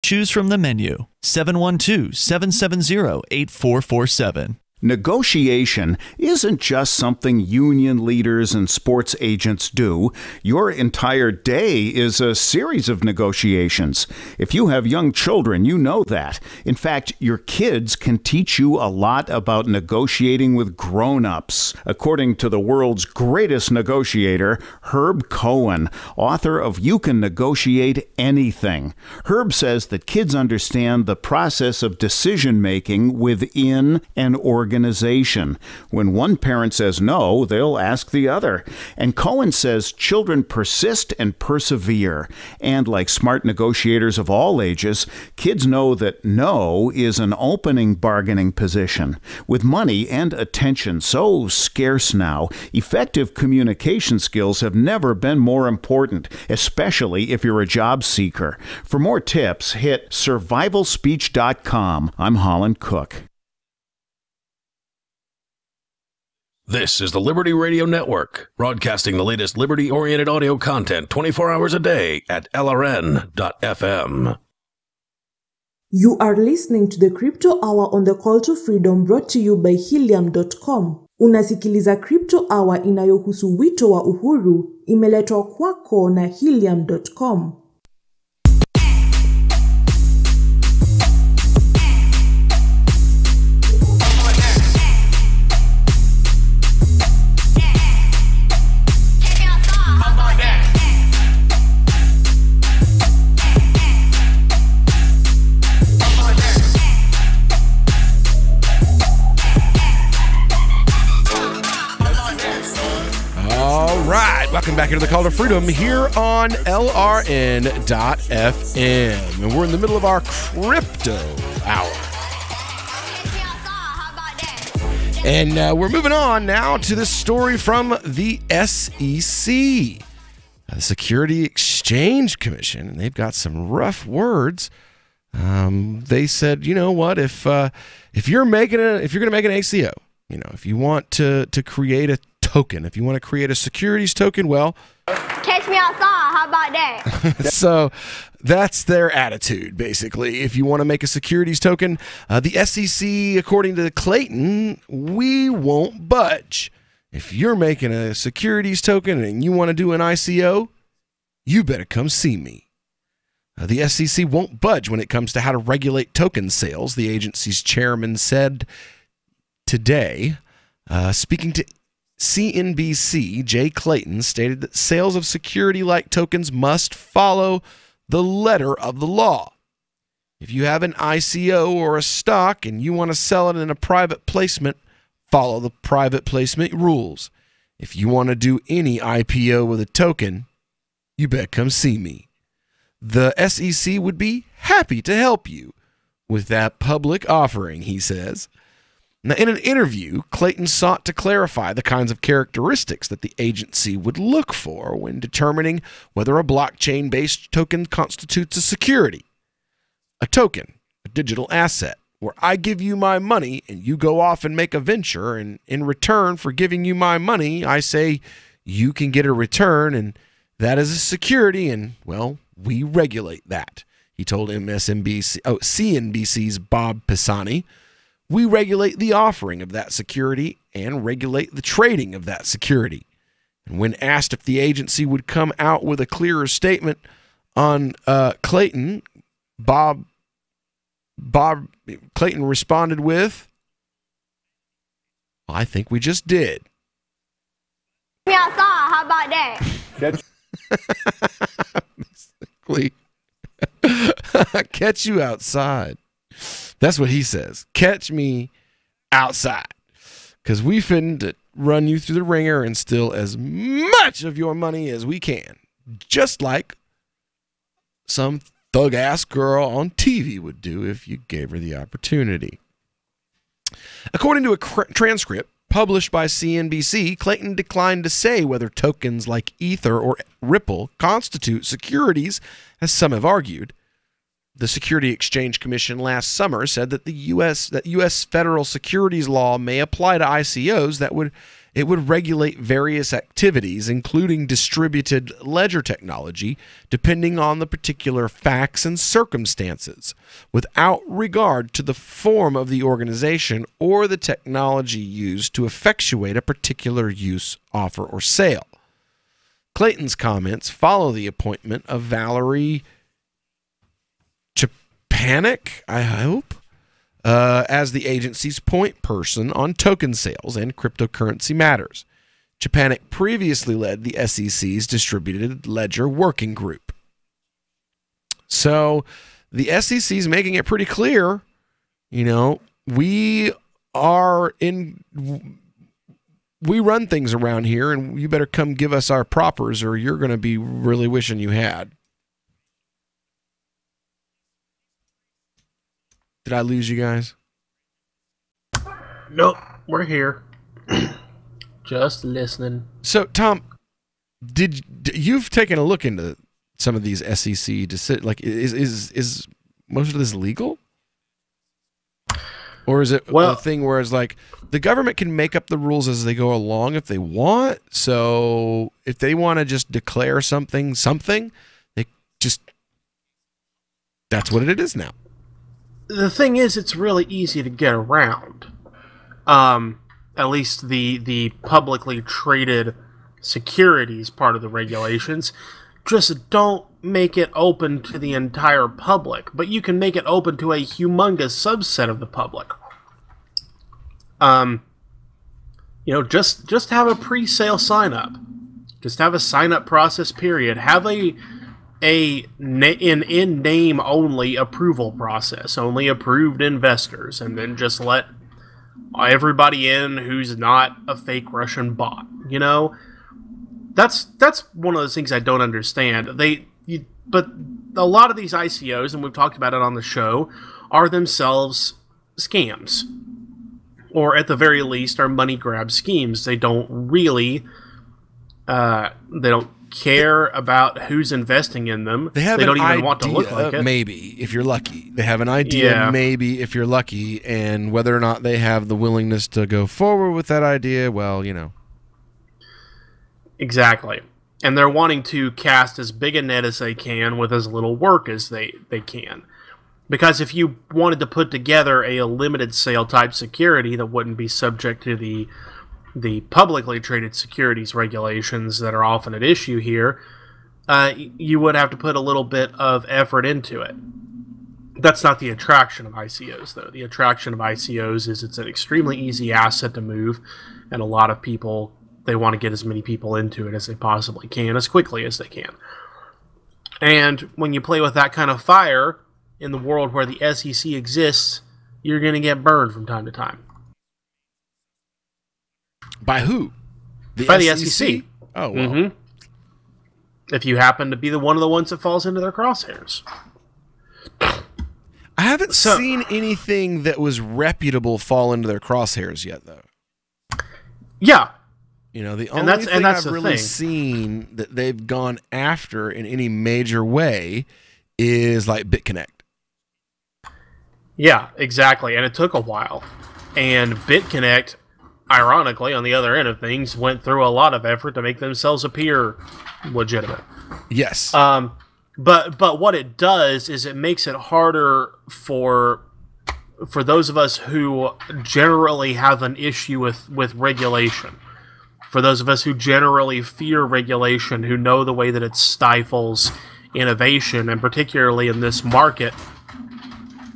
choose from the menu. 712-770-8447. Negotiation isn't just something union leaders and sports agents do. Your entire day is a series of negotiations. If you have young children, you know that. In fact, your kids can teach you a lot about negotiating with grown-ups. According to the world's greatest negotiator, Herb Cohen, author of You Can Negotiate Anything. Herb says that kids understand the process of decision-making within an organization. When one parent says no, they'll ask the other. And Cohen says children persist and persevere. And like smart negotiators of all ages, kids know that no is an opening bargaining position. With money and attention so scarce now, effective communication skills have never been more important, especially if you're a job seeker. For more tips, hit survivalspeech.com. I'm Holland Cook. This is the Liberty Radio Network, broadcasting the latest liberty-oriented audio content 24 hours a day at LRN.FM. You are listening to the Crypto Hour on the Call to Freedom, brought to you by Helium.com. Unasikiliza Crypto Hour inayohusu wito wa uhuru, imeletwa kwako na Helium.com. Welcome back into the Call to Freedom here on LRN.FM. And we're in the middle of our Crypto Hour. And we're moving on now to this story from the SEC, the Security Exchange Commission. And they've got some rough words. They said, you know what, if you're going to make an ACO, if you want to create a token, if you want to create a securities token, well, catch me outside. How about that? So that's their attitude, basically. If you want to make a securities token, the SEC, according to Clayton, we won't budge. If you're making a securities token and you want to do an ICO, you better come see me. The SEC won't budge when it comes to how to regulate token sales, the agency's chairman said today. Speaking to CNBC, Jay Clayton stated that sales of security-like tokens must follow the letter of the law. If you have an ICO or a stock and you want to sell it in a private placement, follow the private placement rules. If you want to do any IPO with a token, you better come see me. The SEC would be happy to help you with that public offering, he says. Now, in an interview, Clayton sought to clarify the kinds of characteristics that the agency would look for when determining whether a blockchain-based token constitutes a security. A token, a digital asset, where I give you my money and you go off and make a venture, and in return for giving you my money, I say you can get a return, and that is a security, and, well, we regulate that, he told CNBC's Bob Pisani. We regulate the offering of that security and regulate the trading of that security. And when asked if the agency would come out with a clearer statement on Clayton, Clayton responded with, well, I think we just did. Me outside. How about that? Basically, catch you outside. That's what he says. Catch me outside. Because we finna run you through the ringer and steal as much of your money as we can. Just like some thug-ass girl on TV would do if you gave her the opportunity. According to a transcript published by CNBC, Clayton declined to say whether tokens like Ether or Ripple constitute securities, as some have argued. The Security Exchange Commission last summer said that U.S. federal securities law may apply to ICOs that would It would regulate various activities, including distributed ledger technology, depending on the particular facts and circumstances, without regard to the form of the organization or the technology used to effectuate a particular use, offer, or sale. Clayton's comments follow the appointment of Valerie Chapanick, I hope, as the agency's point person on token sales and cryptocurrency matters. Chapanick previously led the SEC's Distributed Ledger Working Group. So the SEC is making it pretty clear, we run things around here, and you better come give us our propers or you're going to be really wishing you had. Did I lose you guys? Nope, we're here. Just listening. So, Tom, you've taken a look into some of these SEC decisions? Like, is most of this legal? Or is it a thing where it's like the government can make up the rules as they go along if they want? So if they want to just declare something, they just, that's what it is now. The thing is, it's really easy to get around. At least the publicly traded securities part of the regulations. Just don't make it open to the entire public, but you can make it open to a humongous subset of the public. Just have a pre-sale sign-up. Just have a sign-up process period. Have an in-name only approval process, only approved investors, and then just let everybody in who's not a fake Russian bot. That's one of those things I don't understand. But a lot of these ICOs, and we've talked about it on the show, are themselves scams. Or at the very least are money grab schemes. They don't really they don't care about who's investing in them. They don't even want to look like it. Maybe, if you're lucky. They have an idea, maybe, if you're lucky, and whether or not they have the willingness to go forward with that idea, well, Exactly. And they're wanting to cast as big a net as they can with as little work as they can. Because if you wanted to put together a limited sale type security that wouldn't be subject to the publicly traded securities regulations that are often at issue here, you would have to put a little bit of effort into it. That's not the attraction of ICOs, though. The attraction of ICOs is it's an extremely easy asset to move, and a lot of people, they want to get as many people into it as they possibly can, as quickly as they can. And when you play with that kind of fire in the world where the SEC exists, you're going to get burned from time to time. By who? By the SEC. Oh, well. Mm-hmm. If you happen to be one of the ones that falls into their crosshairs. I haven't seen anything that was reputable fall into their crosshairs yet, though. Yeah. The only thing I've really seen that they've gone after in any major way is like BitConnect. Yeah, exactly. And it took a while. And BitConnect, ironically, on the other end of things, went through a lot of effort to make themselves appear legitimate. Yes. But what it does is it makes it harder for those of us who generally have an issue with regulation. For those of us who generally fear regulation, who know the way that it stifles innovation, and particularly in this market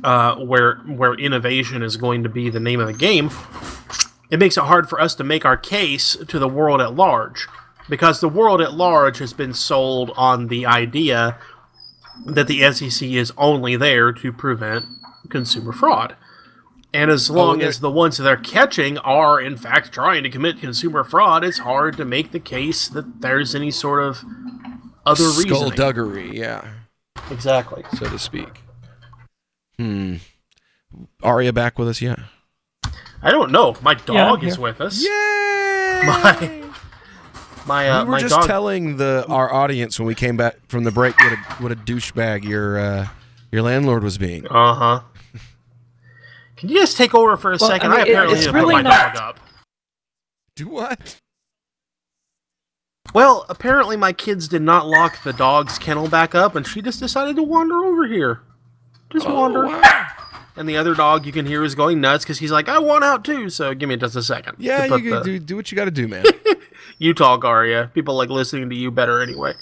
where innovation is going to be the name of the game, it makes it hard for us to make our case to the world at large. Because the world at large has been sold on the idea that the SEC is only there to prevent consumer fraud. And as long as the ones that they're catching are, in fact, trying to commit consumer fraud, it's hard to make the case that there's any sort of other reasoning. Skullduggery, yeah. Exactly. So to speak. Aria back with us yet? I don't know. My dog is with us. Yay! We were just telling our audience when we came back from the break what a douchebag your landlord was being. Uh-huh. Can you guys take over for a second? I apparently need to put my dog up. Do what? Well, apparently my kids did not lock the dog's kennel back up, and she just decided to wander over here. Just wander. Wow. And the other dog you can hear is going nuts because he's like, I want out too, so give me just a second. Yeah, you can do what you got to do, man. You talk, Arya. People like listening to you better anyway.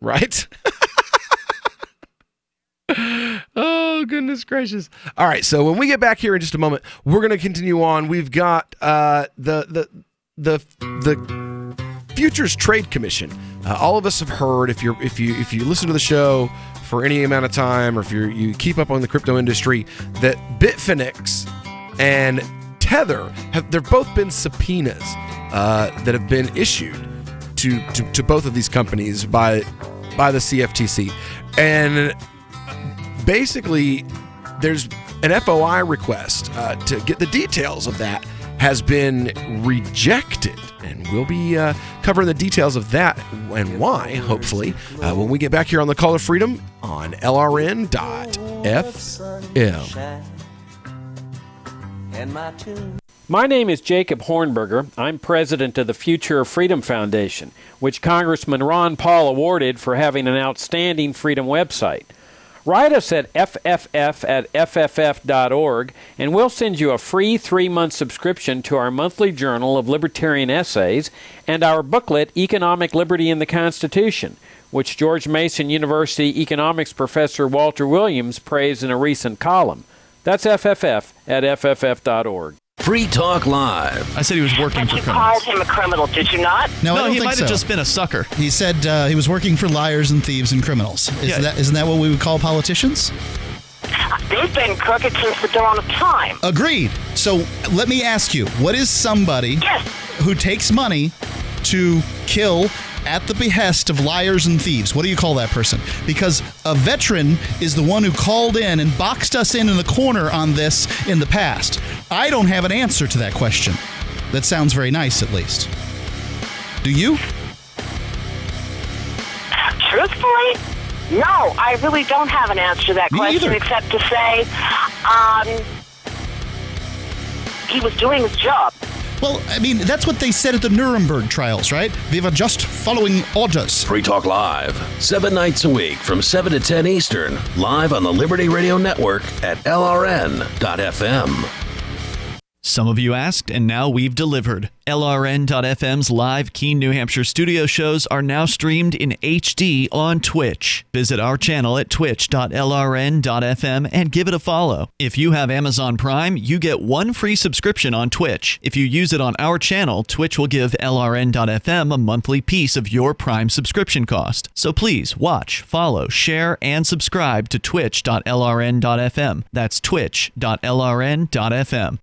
Right? Oh, goodness gracious. All right, so when we get back here in just a moment, we're going to continue on. We've got the Futures Trade Commission. All of us have heard, if you listen to the show for any amount of time, or if you keep up on the crypto industry, that Bitfinex and Tether there've both been subpoenas that have been issued to both of these companies by the CFTC, and basically there's an FOI request to get the details of that has been rejected, and we'll be covering the details of that and why, hopefully, when we get back here on the Call of Freedom on LRN.FM. My name is Jacob Hornberger. I'm president of the Future of Freedom Foundation, which Congressman Ron Paul awarded for having an outstanding freedom website. Write us at fff@fff.org, and we'll send you a free 3-month subscription to our monthly journal of libertarian essays and our booklet, Economic Liberty in the Constitution, which George Mason University economics professor Walter Williams praised in a recent column. That's fff@fff.org. Free Talk Live. I said he was working for You criminals. called him a criminal, did you not? No, I don't he think might so. have just been a sucker. He said he was working for liars and thieves and criminals. Isn't that what we would call politicians? They've been crooked since the dawn of time. Agreed. So let me ask you, what is somebody who takes money to kill at the behest of liars and thieves? What do you call that person? Because a veteran is the one who called in and boxed us in the corner on this in the past. I don't have an answer to that question. That sounds very nice, at least. Do you? Truthfully, no, I really don't have an answer to that Me question either. except to say he was doing his job. Well, I mean, that's what they said at the Nuremberg trials, right? They were just following orders. Free Talk Live, 7 nights a week from 7 to 10 Eastern, live on the Liberty Radio Network at LRN.FM. Some of you asked, and now we've delivered. LRN.FM's live Keene, New Hampshire studio shows are now streamed in HD on Twitch. Visit our channel at twitch.lrn.fm and give it a follow. If you have Amazon Prime, you get 1 free subscription on Twitch. If you use it on our channel, Twitch will give LRN.FM a monthly piece of your Prime subscription cost. So please watch, follow, share, and subscribe to twitch.lrn.fm. That's twitch.lrn.fm.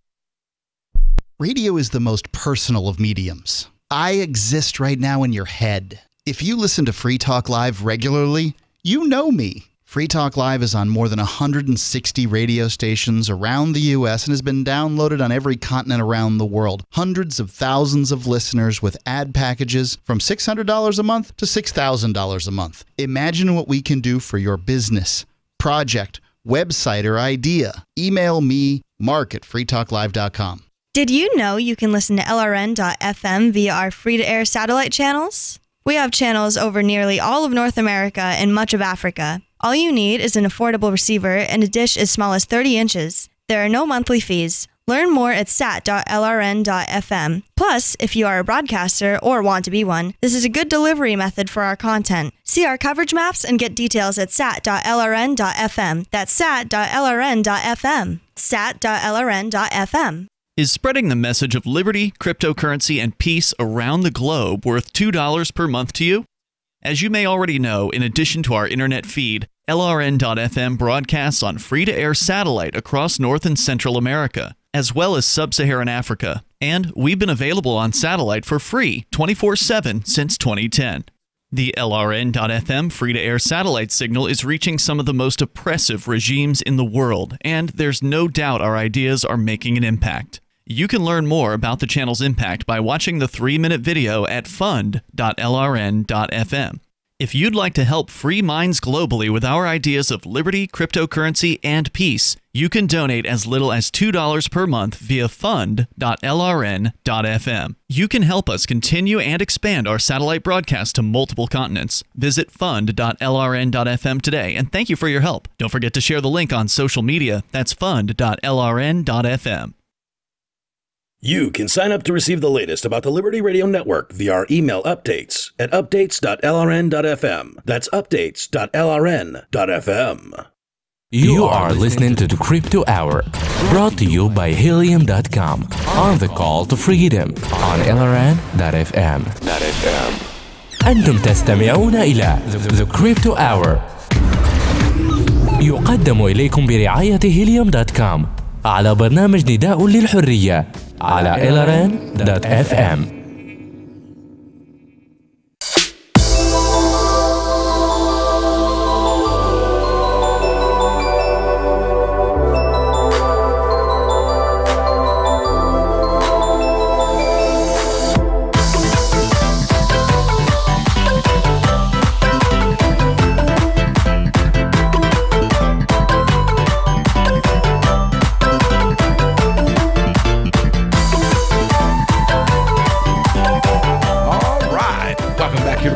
Radio is the most personal of mediums. I exist right now in your head. If you listen to Free Talk Live regularly, you know me. Free Talk Live is on more than 160 radio stations around the U.S. and has been downloaded on every continent around the world. Hundreds of thousands of listeners with ad packages from $600 a month to $6,000 a month. Imagine what we can do for your business, project, website, or idea. Email me, mark@freetalklive.com. Did you know you can listen to LRN.FM via our free-to-air satellite channels? We have channels over nearly all of North America and much of Africa. All you need is an affordable receiver and a dish as small as 30 inches. There are no monthly fees. Learn more at sat.lrn.fm. Plus, if you are a broadcaster or want to be one, this is a good delivery method for our content. See our coverage maps and get details at sat.lrn.fm. That's sat.lrn.fm. sat.lrn.fm. Is spreading the message of liberty, cryptocurrency, and peace around the globe worth $2 per month to you? As you may already know, in addition to our internet feed, LRN.FM broadcasts on free-to-air satellite across North and Central America, as well as Sub-Saharan Africa. And we've been available on satellite for free 24/7 since 2010. The LRN.FM free-to-air satellite signal is reaching some of the most oppressive regimes in the world, and there's no doubt our ideas are making an impact. You can learn more about the channel's impact by watching the 3-minute video at fund.lrn.fm. If you'd like to help free minds globally with our ideas of liberty, cryptocurrency, and peace, you can donate as little as $2 per month via fund.lrn.fm. You can help us continue and expand our satellite broadcast to multiple continents. Visit fund.lrn.fm today, and thank you for your help. Don't forget to share the link on social media. That's fund.lrn.fm. You can sign up to receive the latest about the Liberty Radio Network via our email updates at updates.lrn.fm. That's updates.lrn.fm. You are listening to the Crypto Hour, brought to you by Helium.com, on the call to freedom on LRN.FM. أنتم تستمعون إلى The Crypto Hour، يقدم إليكم برعاية Helium.com على برنامج نداء للحرية على LRN.FM.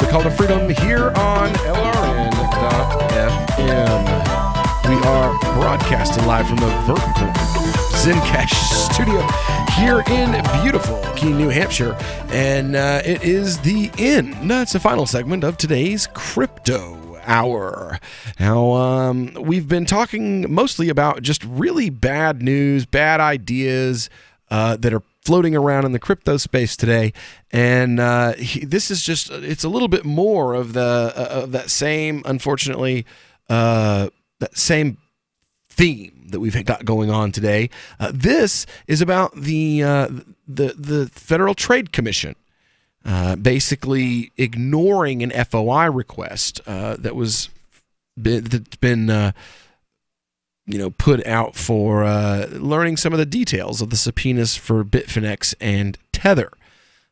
Call to Freedom here on LRN.FM. We are broadcasting live from the Vertical Zencash studio here in beautiful Keene, New Hampshire. And it is the end. That's the final segment of today's Crypto Hour. Now, we've been talking mostly about just really bad news, bad ideas that are floating around in the crypto space today, and this is just, it's a little bit more of that same, unfortunately, that same theme that we've got going on today. This is about the Federal Trade Commission basically ignoring an FOI request that's been put out for learning some of the details of the subpoenas for Bitfinex and Tether.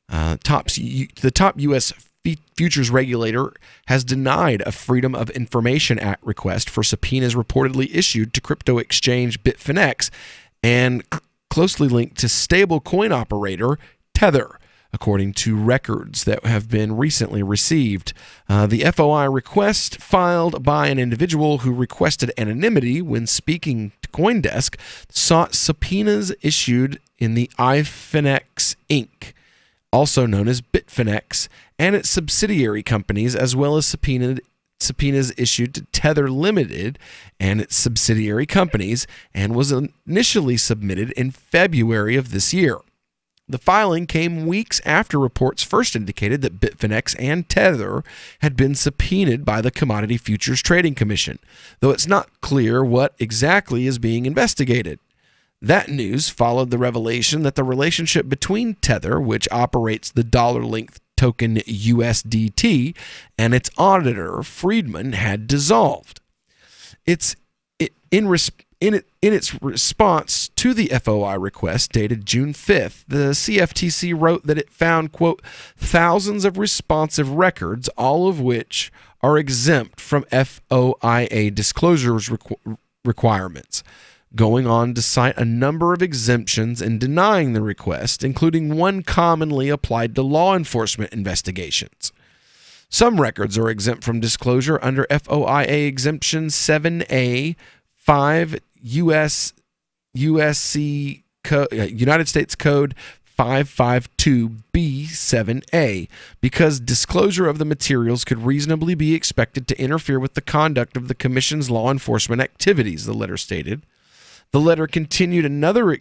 The top U.S. futures regulator has denied a Freedom of Information Act request for subpoenas reportedly issued to crypto exchange Bitfinex and closely linked to stablecoin operator Tether, according to records that have been recently received. The FOI request, filed by an individual who requested anonymity when speaking to CoinDesk, sought subpoenas issued in the iFinex Inc., also known as Bitfinex, and its subsidiary companies, as well as subpoenas issued to Tether Limited and its subsidiary companies, and was initially submitted in February of this year. The filing came weeks after reports first indicated that Bitfinex and Tether had been subpoenaed by the Commodity Futures Trading Commission, though it's not clear what exactly is being investigated. That news followed the revelation that the relationship between Tether, which operates the dollar-linked token USDT, and its auditor, Friedman, had dissolved. In its response to the FOI request dated June 5th, the CFTC wrote that it found, quote, thousands of responsive records, all of which are exempt from FOIA disclosures requirements, going on to cite a number of exemptions in denying the request, including one commonly applied to law enforcement investigations. Some records are exempt from disclosure under FOIA Exemption 7A 5 USC United States Code 552B7A, because disclosure of the materials could reasonably be expected to interfere with the conduct of the Commission's law enforcement activities, the letter stated. The letter contained another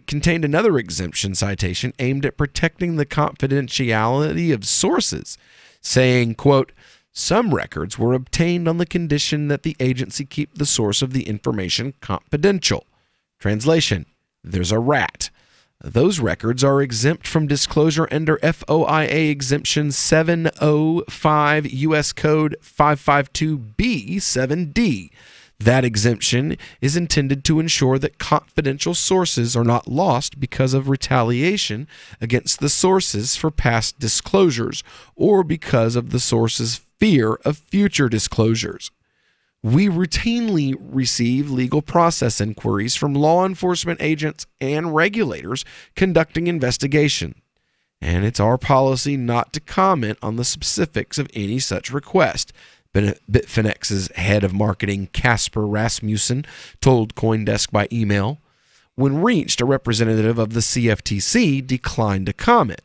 exemption citation aimed at protecting the confidentiality of sources, saying, quote, some records were obtained on the condition that the agency keep the source of the information confidential. Translation, there's a rat. Those records are exempt from disclosure under FOIA Exemption 705 U.S. Code 552B7D. That exemption is intended to ensure that confidential sources are not lost because of retaliation against the sources for past disclosures or because of the source's fear of future disclosures. We routinely receive legal process inquiries from law enforcement agents and regulators conducting investigation, and it's our policy not to comment on the specifics of any such request. Bitfinex's head of marketing, Casper Rasmussen, told CoinDesk by email. When reached, a representative of the CFTC declined to comment,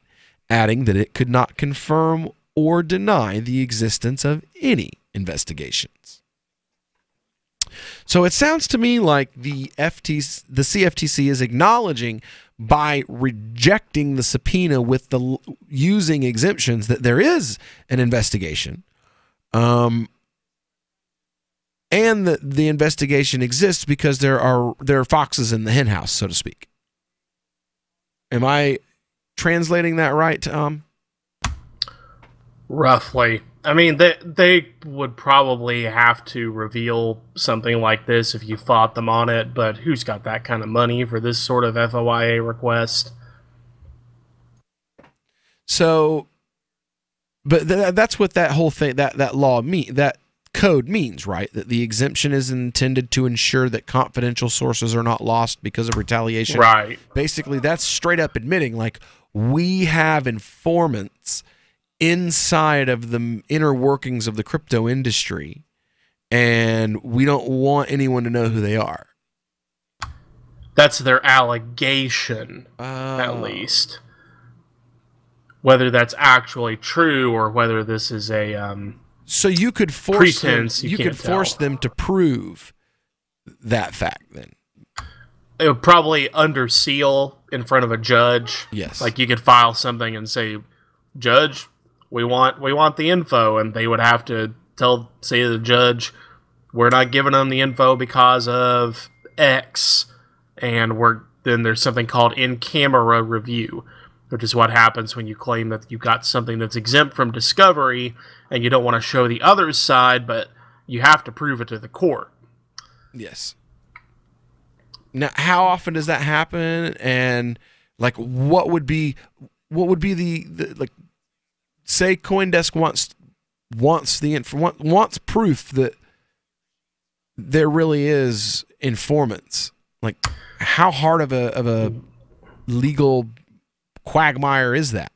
adding that it could not confirm or deny the existence of any investigations. So it sounds to me like the CFTC is acknowledging by rejecting the subpoena with the using exemptions that there is an investigation. And that the investigation exists because there are foxes in the henhouse, so to speak. Am I translating that right, Tom? Roughly. I mean, they would probably have to reveal something like this if you fought them on it, but who's got that kind of money for this sort of FOIA request? So, but that's what that whole thing, that law that code means, right? That the exemption is intended to ensure that confidential sources are not lost because of retaliation. Right. Basically, that's straight up admitting, like, we have informants inside of the inner workings of the crypto industry, and we don't want anyone to know who they are. That's their allegation, at least. Whether that's actually true or whether this is a so you could force pretense, them, you could force them to prove that fact. Then it would probably under seal in front of a judge. Yes, like you could file something and say, "Judge, we want the info," and they would have to say to the judge, "We're not giving them the info because of X," and then there's something called in camera review, which is what happens when you claim that you got something that's exempt from discovery and you don't want to show the other side, but you have to prove it to the court. Yes. Now, how often does that happen? And like, what would be the like? Say CoinDesk wants proof that there really is informants. Like, how hard of a legal quagmire is that?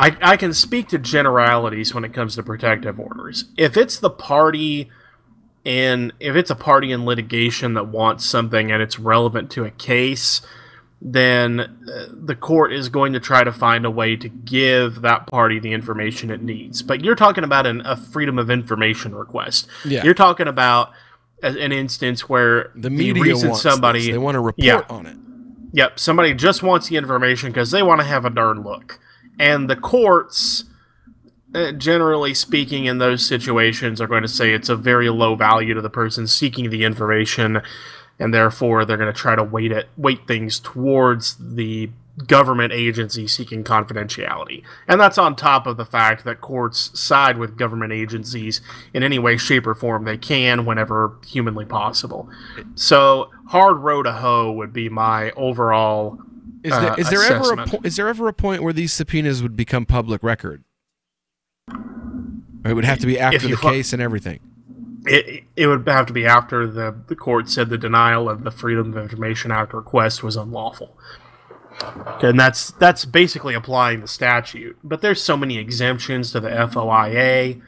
I can speak to generalities when it comes to protective orders. If it's a party in litigation that wants something and it's relevant to a case, then the court is going to try to find a way to give that party the information it needs. But you're talking about a freedom of information request. Yeah. You're talking about an instance where the media wants somebody this. They want to report on it. Yep, somebody just wants the information because they want to have a darn look. And the courts, generally speaking, in those situations are going to say it's of very low value to the person seeking the information, and therefore they're going to try to weight things towards the government agency seeking confidentiality. And that's on top of the fact that courts side with government agencies in any way, shape, or form they can whenever humanly possible. So hard row to hoe would be my overall assessment. Is there ever a point where these subpoenas would become public record? Or it would have to be after the case and everything. It would have to be after the court said the denial of the Freedom of Information Act request was unlawful. And that's basically applying the statute. But there's so many exemptions to the FOIA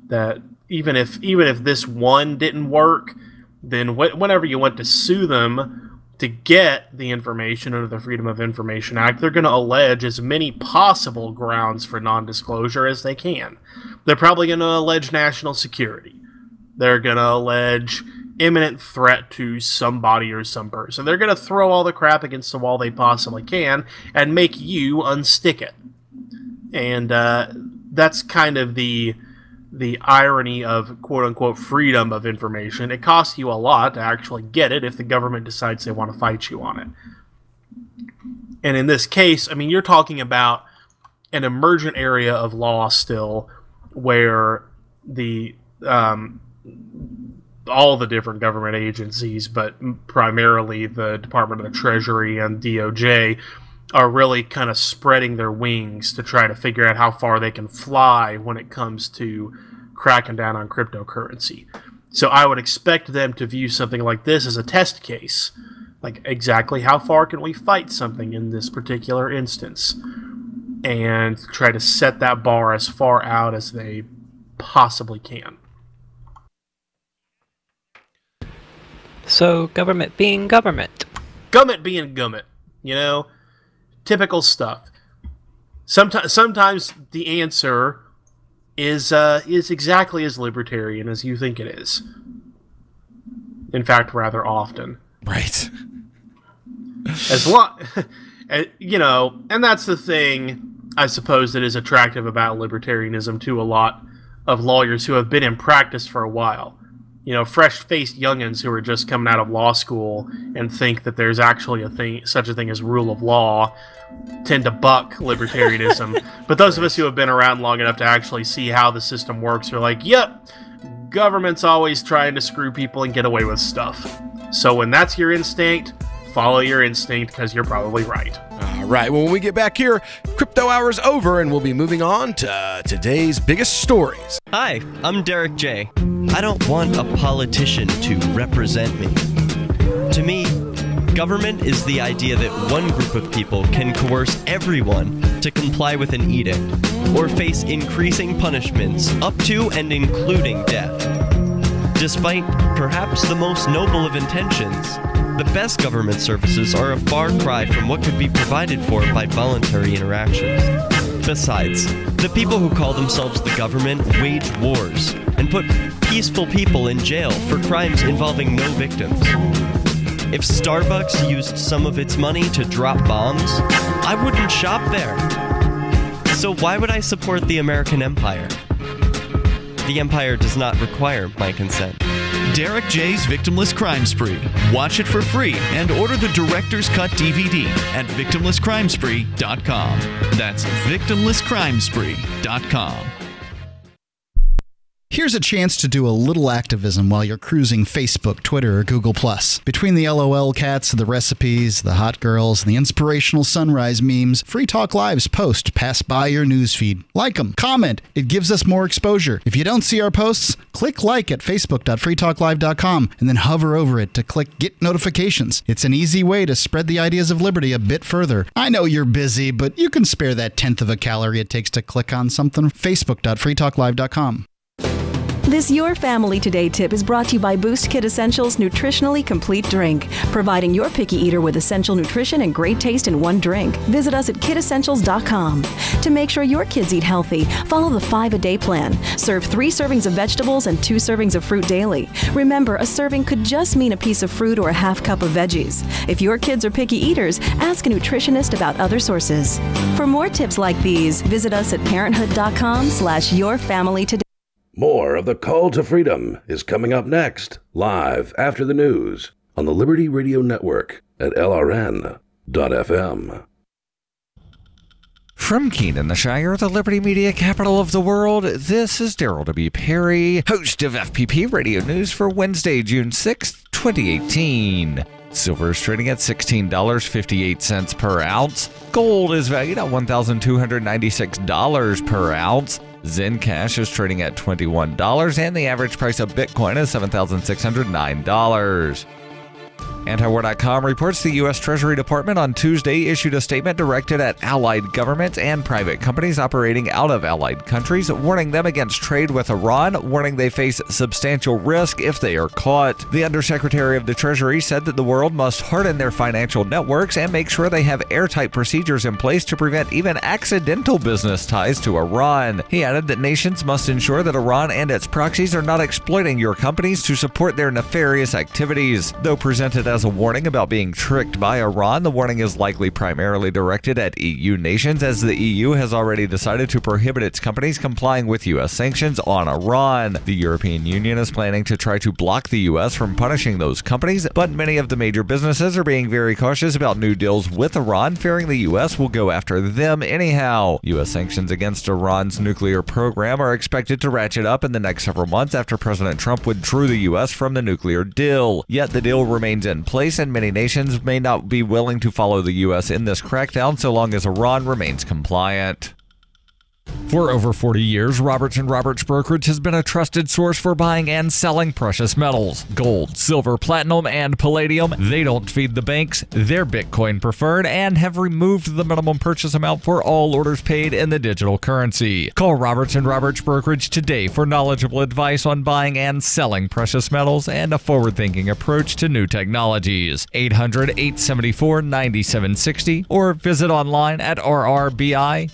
that even if this one didn't work, then whenever you went to sue them to get the information under the Freedom of Information Act, they're going to allege as many possible grounds for non-disclosure as they can. They're probably going to allege national security. They're going to allege imminent threat to somebody or some person. They're going to throw all the crap against the wall they possibly can and make you unstick it. And that's kind of the irony of quote-unquote freedom of information. It costs you a lot to actually get it if the government decides they want to fight you on it. And in this case, I mean, you're talking about an emergent area of law still where the all the different government agencies, but primarily the Department of the Treasury and DOJ, are really kind of spreading their wings to try to figure out how far they can fly when it comes to cracking down on cryptocurrency. So I would expect them to view something like this as a test case. Like, exactly how far can we fight something in this particular instance? And try to set that bar as far out as they possibly can. So, government being government. Gummit being gummit. You know? Typical stuff. Sometimes the answer is exactly as libertarian as you think it is. In fact, rather often. Right. As long, you know, and that's the thing, I suppose, that is attractive about libertarianism to a lot of lawyers who have been in practice for a while. You know, fresh-faced youngins who are just coming out of law school and think that there's actually such a thing as rule of law tend to buck libertarianism. But those of us who have been around long enough to actually see how the system works are like, yep, government's always trying to screw people and get away with stuff. So when that's your instinct, follow your instinct, because you're probably right. All right, well, when we get back here, Crypto Hour's over, and we'll be moving on to today's biggest stories. Hi, I'm Derek J. I don't want a politician to represent me. To me, government is the idea that one group of people can coerce everyone to comply with an edict, or face increasing punishments up to and including death. Despite perhaps the most noble of intentions, the best government services are a far cry from what could be provided for by voluntary interactions. Besides, the people who call themselves the government wage wars and put peaceful people in jail for crimes involving no victims. If Starbucks used some of its money to drop bombs, I wouldn't shop there. So why would I support the American empire? The empire does not require my consent. Derek J's Victimless Crime Spree. Watch it for free and order the Director's Cut DVD at victimlesscrimespree.com. That's victimlesscrimespree.com. Here's a chance to do a little activism while you're cruising Facebook, Twitter, or Google+. Between the LOL cats, the recipes, the hot girls, and the inspirational sunrise memes, Free Talk Live's posts pass by your newsfeed. Like them, comment. It gives us more exposure. If you don't see our posts, click like at facebook.freetalklive.com and then hover over it to click Get Notifications. It's an easy way to spread the ideas of liberty a bit further. I know you're busy, but you can spare that 1/10 of a calorie it takes to click on something. facebook.freetalklive.com. This Your Family Today tip is brought to you by Boost Kid Essentials Nutritionally Complete Drink, providing your picky eater with essential nutrition and great taste in one drink. Visit us at kidessentials.com. To make sure your kids eat healthy, follow the 5-a-day plan. Serve 3 servings of vegetables and 2 servings of fruit daily. Remember, a serving could just mean a piece of fruit or a half cup of veggies. If your kids are picky eaters, ask a nutritionist about other sources. For more tips like these, visit us at parenthood.com/yourfamilytoday. More of the Call to Freedom is coming up next, live after the news on the Liberty Radio Network at LRN.FM. From Keene, the Shire, the Liberty Media capital of the world, this is Daryl W. Perry, host of FPP Radio News for Wednesday, June 6th, 2018. Silver is trading at $16.58 per ounce. Gold is valued at $1,296 per ounce. Zen Cash is trading at $21, and the average price of Bitcoin is $7,609. Antiwar.com reports the U.S. Treasury Department on Tuesday issued a statement directed at allied governments and private companies operating out of allied countries, warning them against trade with Iran, warning they face substantial risk if they are caught. The Undersecretary of the Treasury said that the world must harden their financial networks and make sure they have airtight procedures in place to prevent even accidental business ties to Iran. He added that nations must ensure that Iran and its proxies are not exploiting your companies to support their nefarious activities. Though presented as a warning about being tricked by Iran. The warning is likely primarily directed at EU nations, as the EU has already decided to prohibit its companies complying with U.S. sanctions on Iran. The European Union is planning to try to block the U.S. from punishing those companies, but many of the major businesses are being very cautious about new deals with Iran, fearing the U.S. will go after them anyhow. U.S. sanctions against Iran's nuclear program are expected to ratchet up in the next several months after President Trump withdrew the U.S. from the nuclear deal. Yet the deal remains in place, and many nations may not be willing to follow the U.S. in this crackdown so long as Iran remains compliant. For over 40 years, Roberts & Roberts Brokerage has been a trusted source for buying and selling precious metals. Gold, silver, platinum, and palladium. They don't feed the banks. They're Bitcoin preferred and have removed the minimum purchase amount for all orders paid in the digital currency. Call Roberts & Roberts Brokerage today for knowledgeable advice on buying and selling precious metals and a forward-thinking approach to new technologies. 800-874-9760 or visit online at rrbi.co.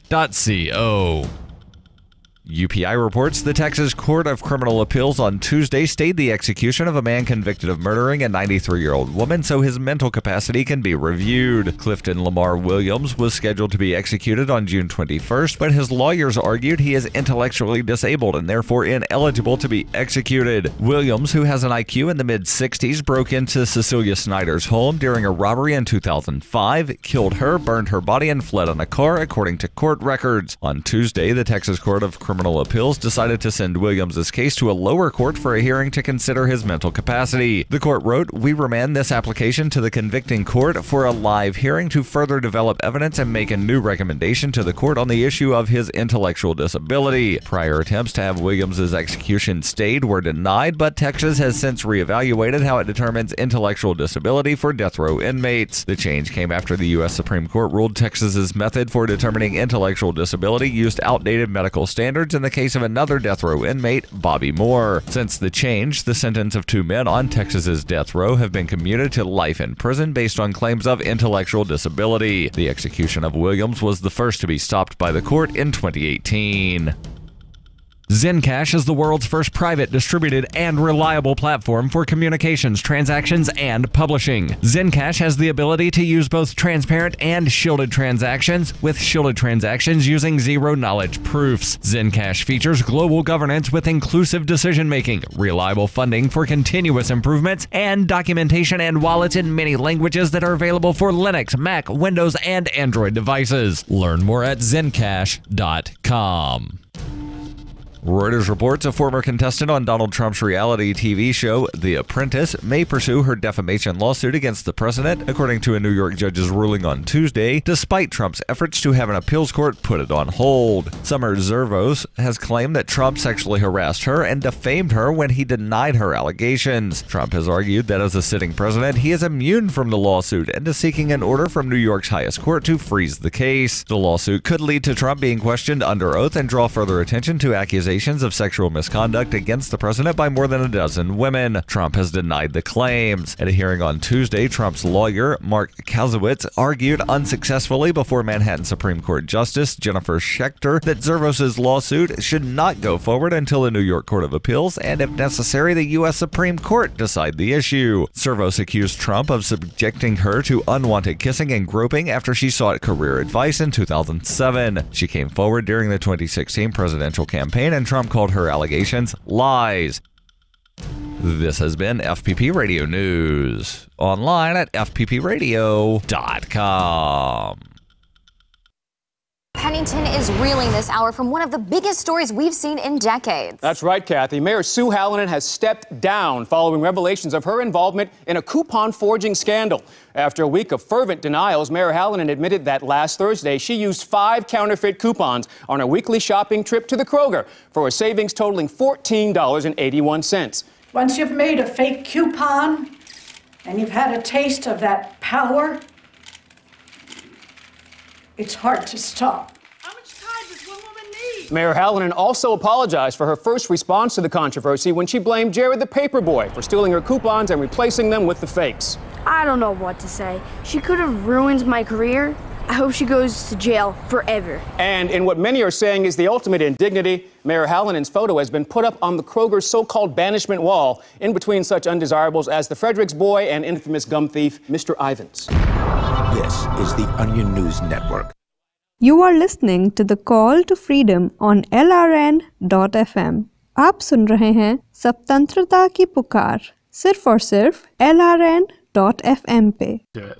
UPI reports the Texas Court of Criminal Appeals on Tuesday stayed the execution of a man convicted of murdering a 93-year-old woman so his mental capacity can be reviewed. Clifton Lamar Williams was scheduled to be executed on June 21st, but his lawyers argued he is intellectually disabled and therefore ineligible to be executed. Williams, who has an IQ in the mid-60s, broke into Cecilia Snyder's home during a robbery in 2005, killed her, burned her body, and fled in a car, according to court records. On Tuesday, the Texas Court of Criminal Appeals decided to send Williams' case to a lower court for a hearing to consider his mental capacity. The court wrote, "We remand this application to the convicting court for a live hearing to further develop evidence and make a new recommendation to the court on the issue of his intellectual disability." Prior attempts to have Williams' execution stayed were denied, but Texas has since reevaluated how it determines intellectual disability for death row inmates. The change came after the U.S. Supreme Court ruled Texas's method for determining intellectual disability used outdated medical standards in the case of another death row inmate, Bobby Moore. Since the change, the sentence of two men on Texas's death row have been commuted to life in prison based on claims of intellectual disability. The execution of Williams was the first to be stopped by the court in 2018. Zencash is the world's first private, distributed, and reliable platform for communications, transactions, and publishing. Zencash has the ability to use both transparent and shielded transactions, with shielded transactions using zero-knowledge proofs. Zencash features global governance with inclusive decision-making, reliable funding for continuous improvements, and documentation and wallets in many languages that are available for Linux, Mac, Windows, and Android devices. Learn more at zencash.com. Reuters reports a former contestant on Donald Trump's reality TV show, The Apprentice, may pursue her defamation lawsuit against the president, according to a New York judge's ruling on Tuesday, despite Trump's efforts to have an appeals court put it on hold. Summer Zervos has claimed that Trump sexually harassed her and defamed her when he denied her allegations. Trump has argued that as a sitting president, he is immune from the lawsuit and is seeking an order from New York's highest court to freeze the case. The lawsuit could lead to Trump being questioned under oath and draw further attention to accusations of sexual misconduct against the president by more than a dozen women. Trump has denied the claims. At a hearing on Tuesday, Trump's lawyer, Mark Kasowitz, argued unsuccessfully before Manhattan Supreme Court Justice Jennifer Schechter that Zervos' lawsuit should not go forward until the New York Court of Appeals and, if necessary, the U.S. Supreme Court decide the issue. Zervos accused Trump of subjecting her to unwanted kissing and groping after she sought career advice in 2007. She came forward during the 2016 presidential campaign, and Trump called her allegations lies. This has been FPP Radio News. Online at fppradio.com. Pennington is reeling this hour from one of the biggest stories we've seen in decades. That's right, Kathy. Mayor Sue Hallinan has stepped down following revelations of her involvement in a coupon forging scandal. After a week of fervent denials, Mayor Hallinan admitted that last Thursday she used 5 counterfeit coupons on a weekly shopping trip to the Kroger for a savings totaling $14.81. Once you've made a fake coupon and you've had a taste of that power, it's hard to stop. Mayor Hallinan also apologized for her first response to the controversy when she blamed Jared the Paperboy for stealing her coupons and replacing them with the fakes. I don't know what to say. She could have ruined my career. I hope she goes to jail forever. And in what many are saying is the ultimate indignity, Mayor Hallinen's photo has been put up on the Kroger's so-called banishment wall, in between such undesirables as the Fredericks boy and infamous gum thief, Mr. Ivins. This is the Onion News Network. You are listening to the Call to Freedom on LRN.FM. आप सुन रहे हैं स्वतंत्रता की पुकार सिर्फ और सिर्फ LRN.FM पे. Do it.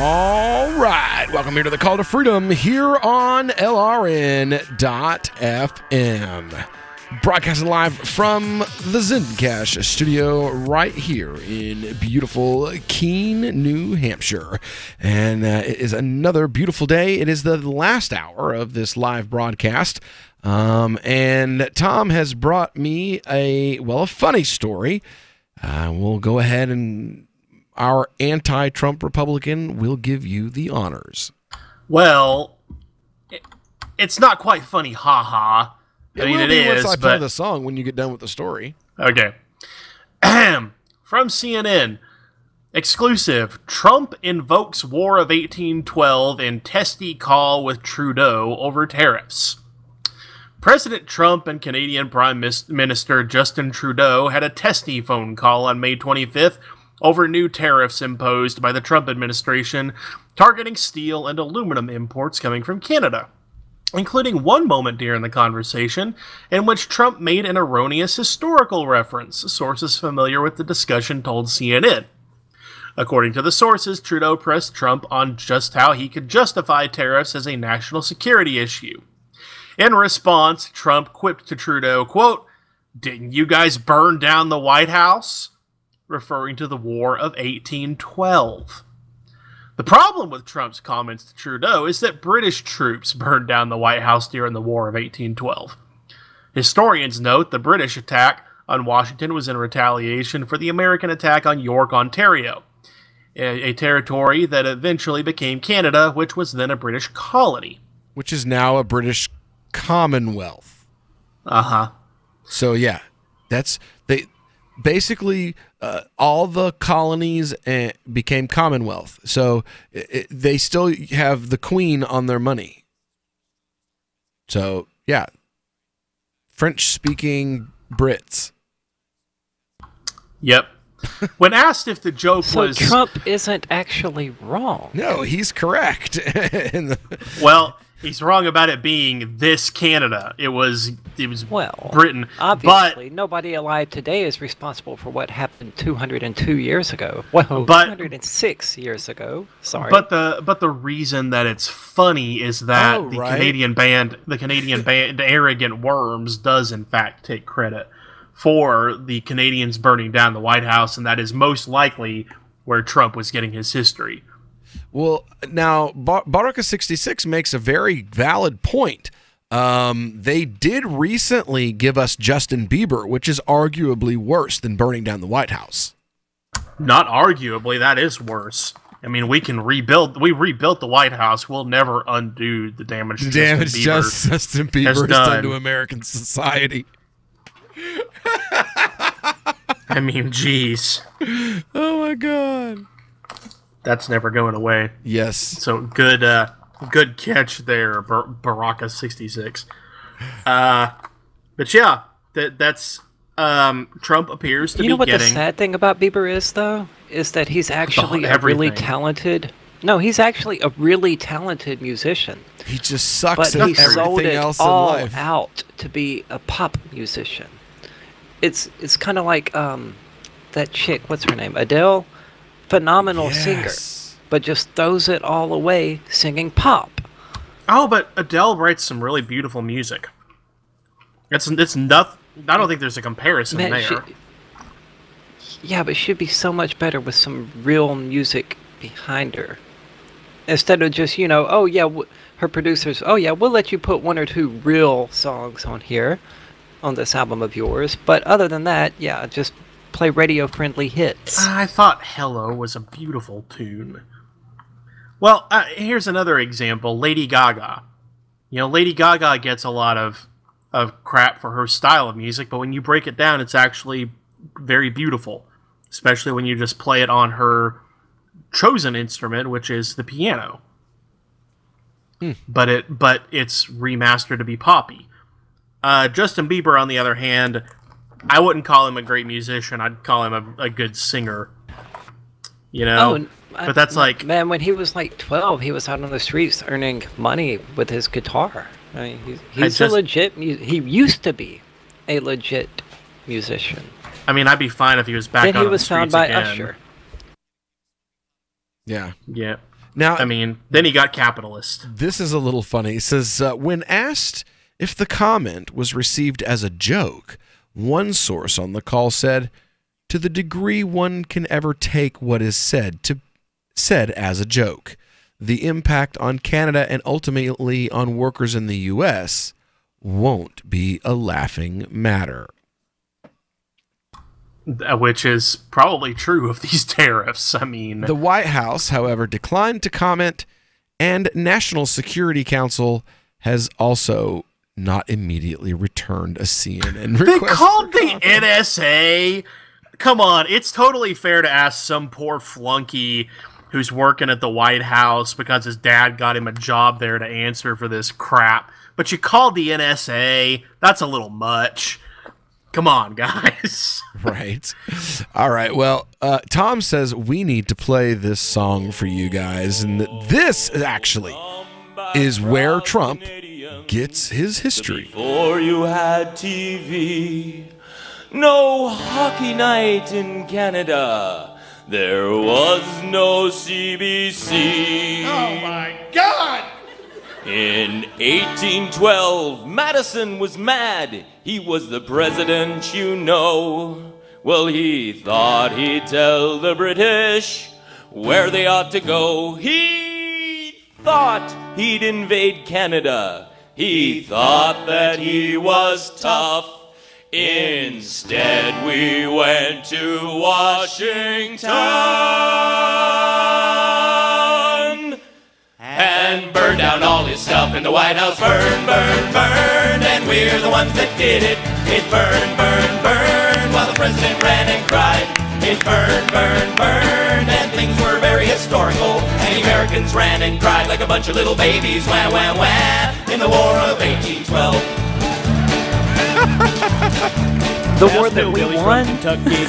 All right, welcome here to the Call to Freedom here on LRN.FM. Broadcasting live from the Zencash studio right here in beautiful Keene, New Hampshire. And it is another beautiful day. It is the last hour of this live broadcast. And Tom has brought me a funny story. We'll go ahead and our anti-Trump Republican will give you the honors. Well, it's not quite funny, haha. It will be once I play the song when you get done with the story. Okay. From CNN, exclusive, Trump invokes War of 1812 in testy call with Trudeau over tariffs. President Trump and Canadian Prime Minister Justin Trudeau had a testy phone call on May 25th over new tariffs imposed by the Trump administration targeting steel and aluminum imports coming from Canada, including one moment during the conversation in which Trump made an erroneous historical reference, sources familiar with the discussion told CNN. According to the sources, Trudeau pressed Trump on just how he could justify tariffs as a national security issue. In response, Trump quipped to Trudeau, quote, "Didn't you guys burn down the White House?" referring to the War of 1812. The problem with Trump's comments to Trudeau is that British troops burned down the White House during the War of 1812. Historians note the British attack on Washington was in retaliation for the American attack on York, Ontario, a territory that eventually became Canada, which was then a British colony. Which is now a British Commonwealth. Uh-huh. So, yeah, basically, all the colonies became Commonwealth. So they still have the Queen on their money. So, yeah. French-speaking Brits. Yep. When asked if the joke was... So Trump isn't actually wrong. No, he's correct. Well... He's wrong about it being this Canada. It was Britain. Obviously, nobody alive today is responsible for what happened 202 years ago. Well, 206 years ago. Sorry. But the reason that it's funny is that Canadian band, Arrogant Worms, does in fact take credit for the Canadians burning down the White House, and that is most likely where Trump was getting his history. Well, now, Baraka66 makes a very valid point. They did recently give us Justin Bieber, which is arguably worse than burning down the White House. Not arguably, that is worse. I mean, we rebuilt the White House. We'll never undo the damage Justin Bieber has done to American society. I mean, geez. Oh, my God. That's never going away. Yes. So good catch there, Baraka66. But yeah, that's Trump appears to be getting... You know what the sad thing about Bieber is, though? Is that he's actually a really talented... No, he's actually a really talented musician. He just sucks at everything else in life. But he sold it all out to be a pop musician. It's kind of like that chick, what's her name? Adele? Phenomenal singer, but just throws it all away singing pop. Oh, but Adele writes some really beautiful music. It's nothing. I don't think there's a comparison there. Yeah, but she'd be so much better with some real music behind her. Instead of just, oh yeah, her producers, oh yeah, we'll let you put 1 or 2 real songs on here, on this album of yours. But other than that, yeah, just play radio-friendly hits. I thought Hello was a beautiful tune. Well, here's another example, Lady Gaga. Lady Gaga gets a lot of crap for her style of music, but when you break it down, it's actually very beautiful, especially when you just play it on her chosen instrument, which is the piano. But it's remastered to be poppy. Justin Bieber, on the other hand, I wouldn't call him a great musician. I'd call him a good singer. But that's like... Man, when he was like 12, he was out on the streets earning money with his guitar. I mean, he's a legit... He used to be a legit musician. I mean, I'd be fine if he was back on the streets again. Then he was found by Usher. Yeah. Yeah. Now, I mean, then he got capitalist. This is a little funny. He says, when asked if the comment was received as a joke, one source on the call said, to the degree one can ever take what is said as a joke, the impact on Canada and ultimately on workers in the U.S. won't be a laughing matter. Which is probably true of these tariffs. I mean... The White House, however, declined to comment, and National Security Council has also not immediately returned a CNN request. They called the NSA? Come on, it's totally fair to ask some poor flunky who's working at the White House because his dad got him a job there to answer for this crap. But you called the NSA? That's a little much. Come on, guys. Right. All right. Well, Tom says we need to play this song for you guys. And this actually is where Trump gets his history. Before you had TV, no hockey night in Canada, there was no CBC. Oh, my God! In 1812, Madison was mad. He was the president, you know. Well, he thought he'd tell the British where they ought to go. He thought he'd invade Canada. He thought that he was tough. Instead, we went to Washington and burned down all his stuff in the White House. Burn, burn, burn, and we're the ones that did it. It burned, burned, burned, while the president ran and cried. It burned, burned, burned, and things were very historical. And the Americans ran and cried like a bunch of little babies. Wah, wah, wah, in the War of 1812. The war that we won? Kentucky,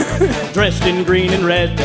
dressed in green and red,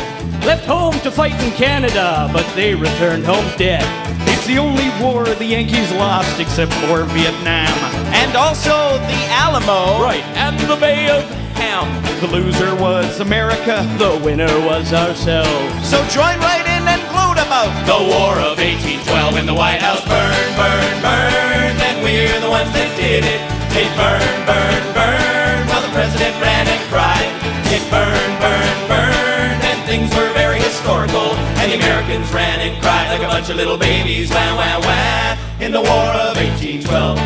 left home to fight in Canada, but they returned home dead. It's the only war the Yankees lost except for Vietnam. And also the Alamo. Right, and the Bay of Ham. The loser was America, the winner was ourselves. So join right in and gloat about the War of 1812 in the White House. Burn, burn, burn, and we're the ones that did it. It burned, burned, burned, while the president ran and cried. It burned, burned, burned, and things were very historical. And the Americans ran and cried like a bunch of little babies. Wah, wah, wah, in the War of 1812.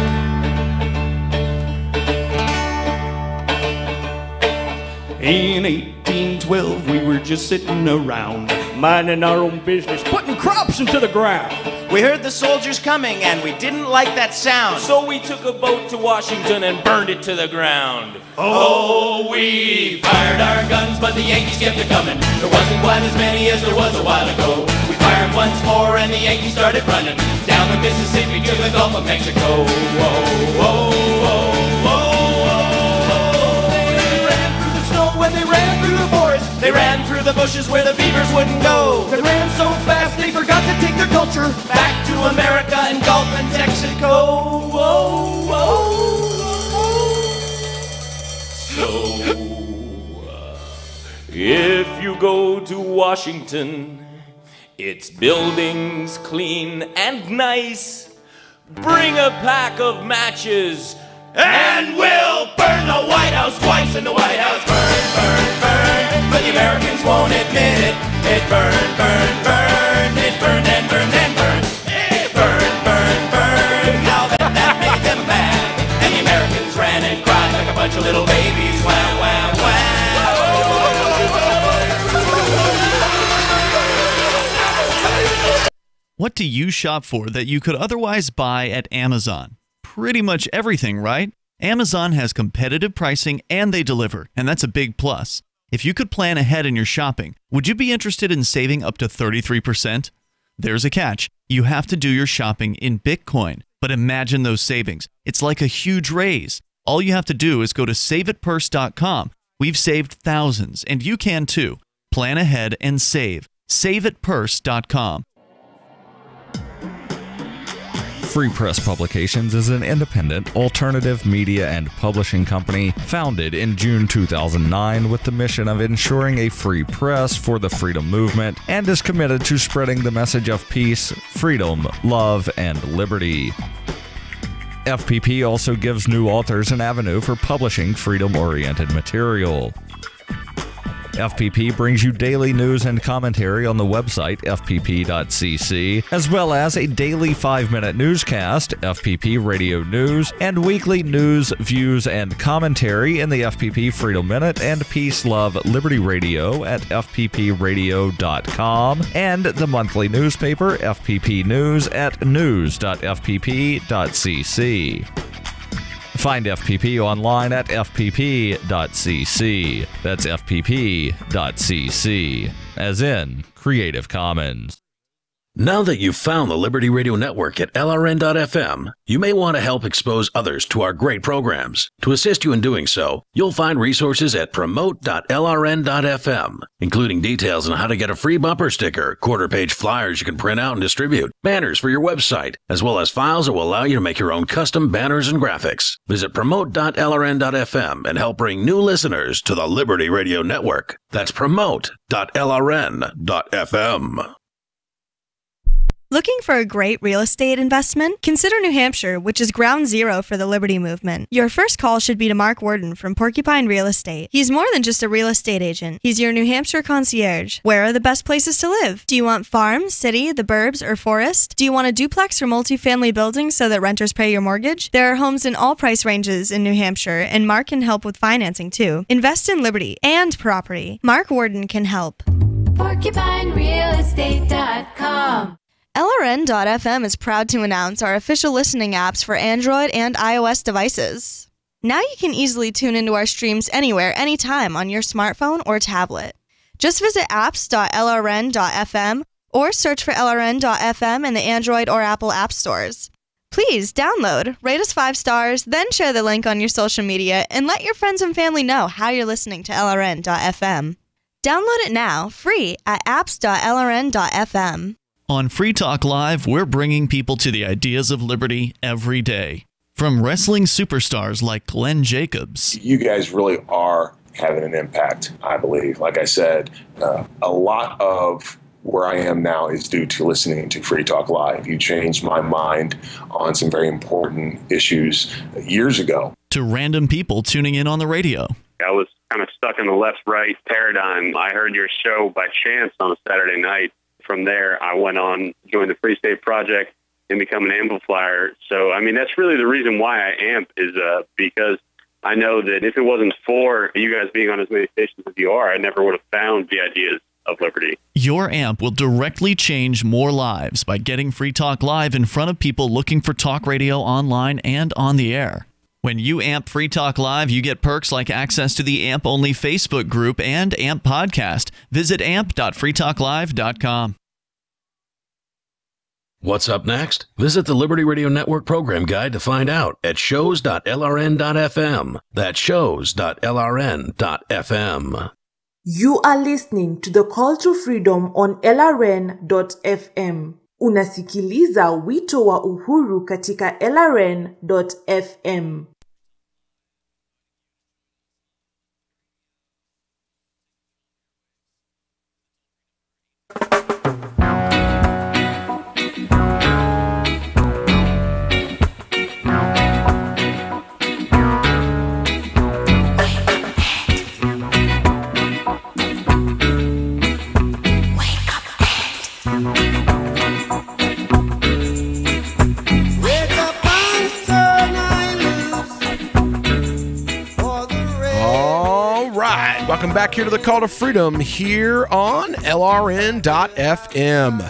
In 1812, we were just sitting around, minding our own business, putting crops into the ground. We heard the soldiers coming, and we didn't like that sound. So we took a boat to Washington and burned it to the ground. Oh, we fired our guns, but the Yankees kept it coming. There wasn't quite as many as there was a while ago. We fired once more, and the Yankees started running down the Mississippi to the Gulf of Mexico. Whoa, whoa, whoa, whoa. When they ran through the forest, they ran through the bushes where the beavers wouldn't go. They ran so fast they forgot to take their culture back to America and Gulf and Texaco. Whoa, whoa. So, if you go to Washington, its buildings clean and nice. Bring a pack of matches and we'll burn the White House twice in the White House. Burn, burn, burn. But the Americans What do you shop for that you could otherwise buy at Amazon? Pretty much everything, right? Amazon has competitive pricing and they deliver, and that's a big plus. If you could plan ahead in your shopping, would you be interested in saving up to 33%? There's a catch. You have to do your shopping in Bitcoin. But imagine those savings. It's like a huge raise. All you have to do is go to saveatpurse.com. We've saved thousands, and you can too. Plan ahead and save. Saveatpurse.com. Free Press Publications is an independent, alternative media and publishing company founded in June 2009 with the mission of ensuring a free press for the freedom movement and is committed to spreading the message of peace, freedom, love, and liberty. FPP also gives new authors an avenue for publishing freedom-oriented material. FPP brings you daily news and commentary on the website fpp.cc, as well as a daily 5-minute newscast, FPP Radio News, and weekly news, views, and commentary in the FPP Freedom Minute and Peace, Love, Liberty Radio at fppradio.com, and the monthly newspaper FPP News at news.fpp.cc. Find FPP online at fpp.cc. That's fpp.cc, as in Creative Commons. Now that you've found the Liberty Radio Network at LRN.FM, you may want to help expose others to our great programs. To assist you in doing so, you'll find resources at promote.lrn.fm, including details on how to get a free bumper sticker, quarter-page flyers you can print out and distribute, banners for your website, as well as files that will allow you to make your own custom banners and graphics. Visit promote.lrn.fm and help bring new listeners to the Liberty Radio Network. That's promote.lrn.fm. Looking for a great real estate investment? Consider New Hampshire, which is ground zero for the Liberty Movement. Your first call should be to Mark Worden from Porcupine Real Estate. He's more than just a real estate agent. He's your New Hampshire concierge. Where are the best places to live? Do you want farm, city, the burbs, or forest? Do you want a duplex or multifamily building so that renters pay your mortgage? There are homes in all price ranges in New Hampshire, and Mark can help with financing too. Invest in Liberty and property. Mark Worden can help. PorcupineRealEstate.com. LRN.FM is proud to announce our official listening apps for Android and iOS devices. Now you can easily tune into our streams anywhere, anytime on your smartphone or tablet. Just visit apps.lrn.fm or search for LRN.FM in the Android or Apple app stores. Please download, rate us 5 stars, then share the link on your social media and let your friends and family know how you're listening to LRN.FM. Download it now, free at apps.lrn.fm. On Free Talk Live, we're bringing people to the ideas of liberty every day. From wrestling superstars like Glenn Jacobs. You guys really are having an impact, I believe. Like I said, a lot of where I am now is due to listening to Free Talk Live. You changed my mind on some very important issues years ago. To random people tuning in on the radio. I was kind of stuck in the left-right paradigm. I heard your show by chance on a Saturday night. From there, I went on, joined the Free State Project, and become an amplifier. So, I mean, that's really the reason why I amp is because I know that if it wasn't for you guys being on as many stations as you are, I never would have found the ideas of liberty. Your amp will directly change more lives by getting Free Talk Live in front of people looking for talk radio online and on the air. When you amp Free Talk Live, you get perks like access to the AMP-only Facebook group and AMP podcast. Visit amp.freetalklive.com. What's up next? Visit the Liberty Radio Network program guide to find out at shows.lrn.fm. That's shows.lrn.fm. You are listening to The Call to Freedom on LRN.fm. Unasikiliza wito wa uhuru katika LRN.fm. Welcome back here to the Call to Freedom here on LRN.FM.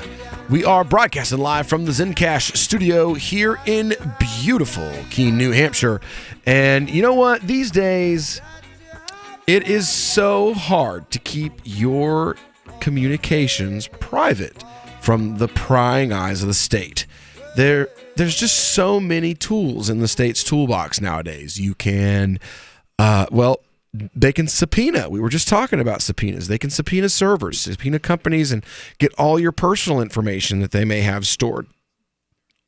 We are broadcasting live from the Zencash studio here in beautiful Keene, New Hampshire. And you know what? These days, it is so hard to keep your communications private from the prying eyes of the state. There's just so many tools in the state's toolbox nowadays. You can, they can subpoena. We were just talking about subpoenas. They can subpoena servers, subpoena companies, and get all your personal information that they may have stored.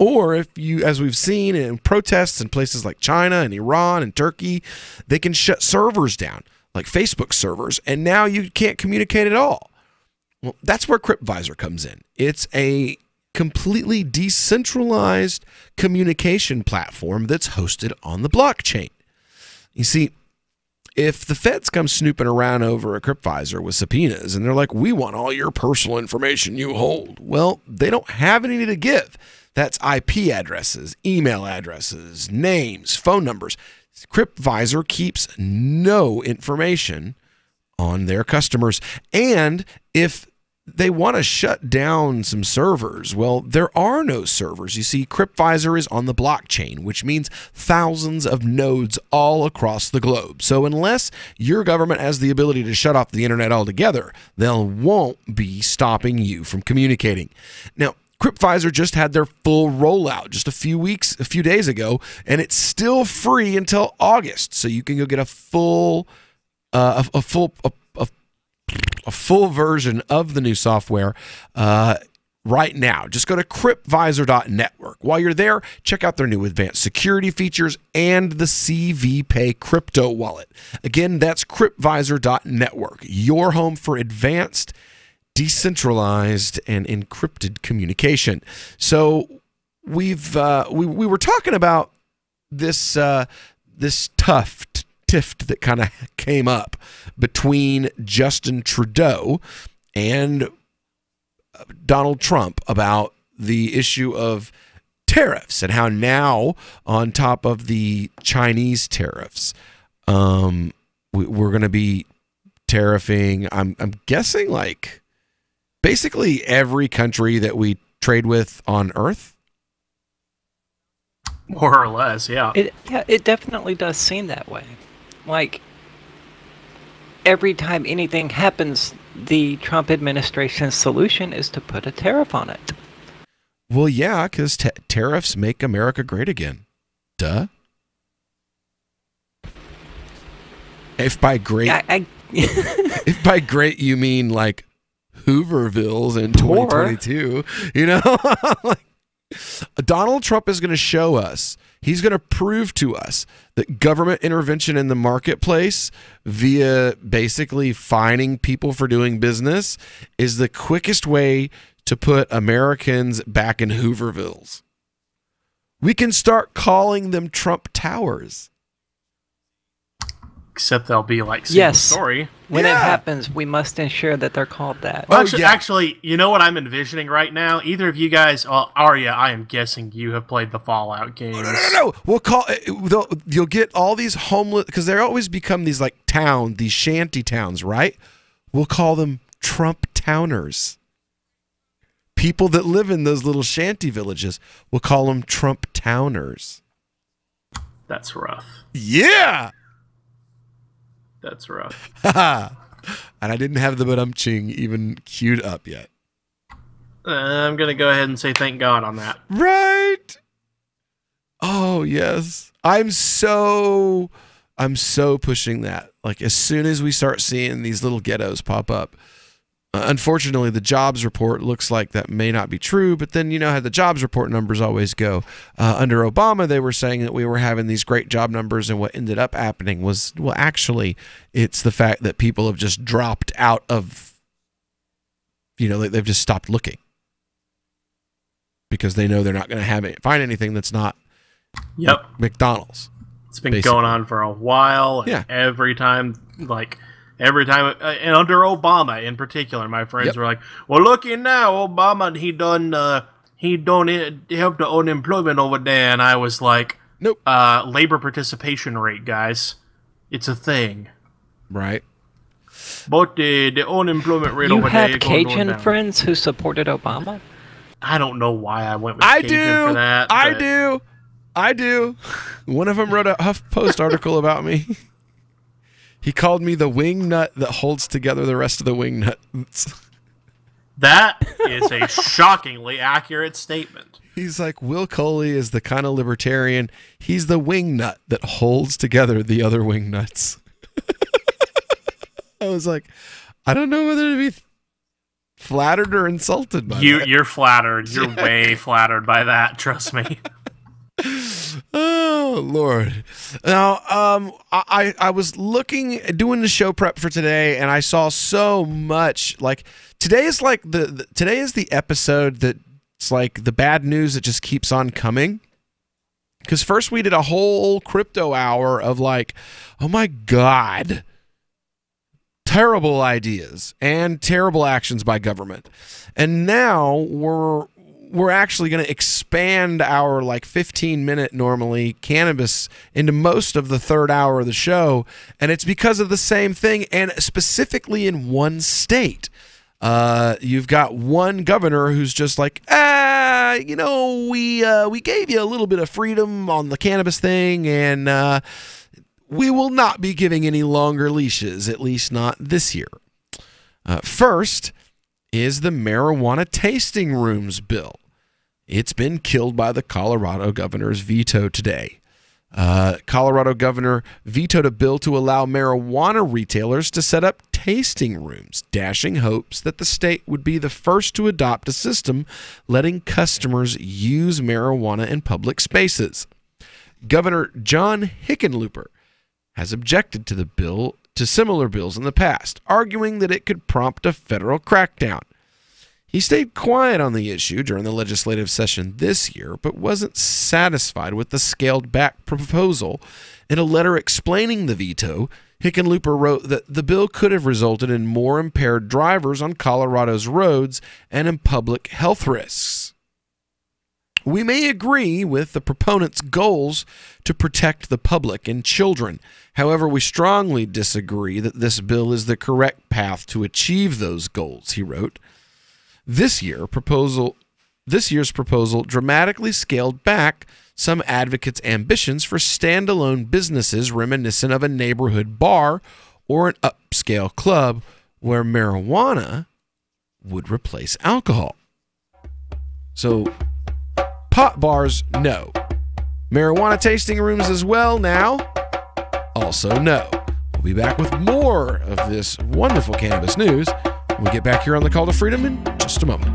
Or if you, as we've seen in protests in places like China and Iran and Turkey, they can shut servers down, like Facebook servers, and now you can't communicate at all. Well, that's where CryptVisor comes in. It's a completely decentralized communication platform that's hosted on the blockchain. You see, if the feds come snooping around over a CryptVisor with subpoenas and they're like, we want all your personal information you hold, well, they don't have any to give. That's IP addresses, email addresses, names, phone numbers. CryptVisor keeps no information on their customers. And if they want to shut down some servers, well, there are no servers. You see, CryptVisor is on the blockchain, which means thousands of nodes all across the globe. So unless your government has the ability to shut off the internet altogether, they won't be stopping you from communicating. Now, CryptVisor just had their full rollout just a few days ago, and it's still free until August. So you can go get a full version of the new software right now. Just go to cryptvisor.network. While you're there, check out their new advanced security features and the CVPay crypto wallet. Again, that's cryptvisor.network, your home for advanced, decentralized, and encrypted communication. So we were talking about this tiff that kind of came up between Justin Trudeau and Donald Trump about the issue of tariffs and how now, on top of the Chinese tariffs, we're going to be tariffing, I'm guessing, like basically every country that we trade with on Earth. More or less, yeah. It definitely does seem that way. Like, every time anything happens, the Trump administration's solution is to put a tariff on it. Well, yeah, because tariffs make America great again. Duh. If by great, if by great you mean like Hoovervilles in 2022, you know, like, Donald Trump is going to show us, he's going to prove to us that government intervention in the marketplace via basically fining people for doing business is the quickest way to put Americans back in Hoovervilles. We can start calling them Trump Towers. Except they'll be like single story. When it happens, we must ensure that they're called that. Well, actually, you know what I'm envisioning right now? Either of you guys, Arya, I am guessing you have played the Fallout games. No. We'll call. You'll get all these homeless, because they always become these like these shanty towns, right? We'll call them Trump Towners. People that live in those little shanty villages, we'll call them Trump Towners. That's rough. Yeah. That's rough. And I didn't have the but-ching even queued up yet. I'm going to go ahead and say thank God on that. Right. Oh, yes. I'm so pushing that. Like, as soon as we start seeing these little ghettos pop up, unfortunately, the jobs report looks like that may not be true, but then you know how the jobs report numbers always go. Under Obama, they were saying that we were having these great job numbers, and what ended up happening was, well, actually, it's the fact that people have just dropped out of, they've just stopped looking because they know they're not going to find anything that's not McDonald's. It's been going on for a while. Yeah. Every time, and under Obama in particular, my friends were like, "Well, looky now, Obama, he done help the unemployment over there," and I was like, "Nope." Labor participation rate, guys, it's a thing, right? But the unemployment rate over there. You had Cajun friends who supported Obama. I don't know why I went with Cajun for that. I do. One of them wrote a HuffPost article about me. He called me the wing nut that holds together the rest of the wing nuts. That is a shockingly accurate statement. He's like, Will Coley is the kind of libertarian. He's the wing nut that holds together the other wing nuts. I was like, I don't know whether to be flattered or insulted by that. You're flattered. You're way flattered by that. Trust me. Oh Lord! Now, I was doing the show prep for today, and I saw so much. Like today is like today is the episode that's like the bad news that just keeps on coming. Because first we did a whole crypto hour of like, oh my God, terrible ideas and terrible actions by government, and now we're actually going to expand our like 15-minute normally cannabis into most of the third hour of the show, and it's because of the same thing, and specifically in one state. You've got one governor who's just like, we gave you a little bit of freedom on the cannabis thing, and we will not be giving any longer leashes, at least not this year. First is the marijuana tasting rooms bill. It's been killed by the Colorado governor's veto today. Colorado governor vetoed a bill to allow marijuana retailers to set up tasting rooms, dashing hopes that the state would be the first to adopt a system letting customers use marijuana in public spaces. Governor John Hickenlooper has objected to the bill to similar bills in the past, arguing that it could prompt a federal crackdown. He stayed quiet on the issue during the legislative session this year, but wasn't satisfied with the scaled-back proposal. In a letter explaining the veto, Hickenlooper wrote that the bill could have resulted in more impaired drivers on Colorado's roads and in public health risks. We may agree with the proponents' goals to protect the public and children. However, we strongly disagree that this bill is the correct path to achieve those goals, he wrote. This year's proposal dramatically scaled back some advocates' ambitions for standalone businesses reminiscent of a neighborhood bar or an upscale club where marijuana would replace alcohol. So, pot bars, no. Marijuana tasting rooms as well now, also no. We'll be back with more of this wonderful cannabis news when we get back here on the Call to Freedom in just a moment.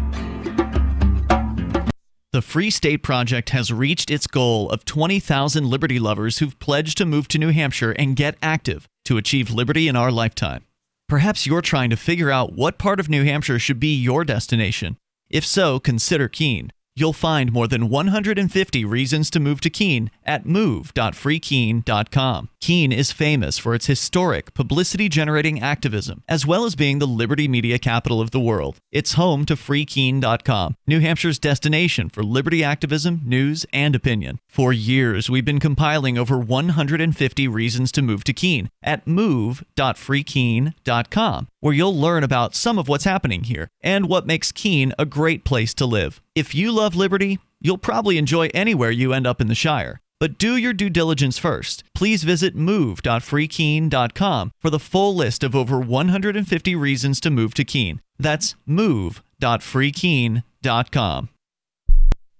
The Free State Project has reached its goal of 20,000 liberty lovers who've pledged to move to New Hampshire and get active to achieve liberty in our lifetime. Perhaps you're trying to figure out what part of New Hampshire should be your destination. If so, consider Keene. You'll find more than 150 reasons to move to Keene at move.freekeene.com. Keene is famous for its historic, publicity-generating activism, as well as being the liberty media capital of the world. It's home to freekeene.com, New Hampshire's destination for liberty activism, news, and opinion. For years, we've been compiling over 150 reasons to move to Keene at move.freekeene.com, where you'll learn about some of what's happening here and what makes Keene a great place to live. If you love liberty, you'll probably enjoy anywhere you end up in the Shire. But do your due diligence first. Please visit move.freekeene.com for the full list of over 150 reasons to move to Keene. That's move.freekeene.com.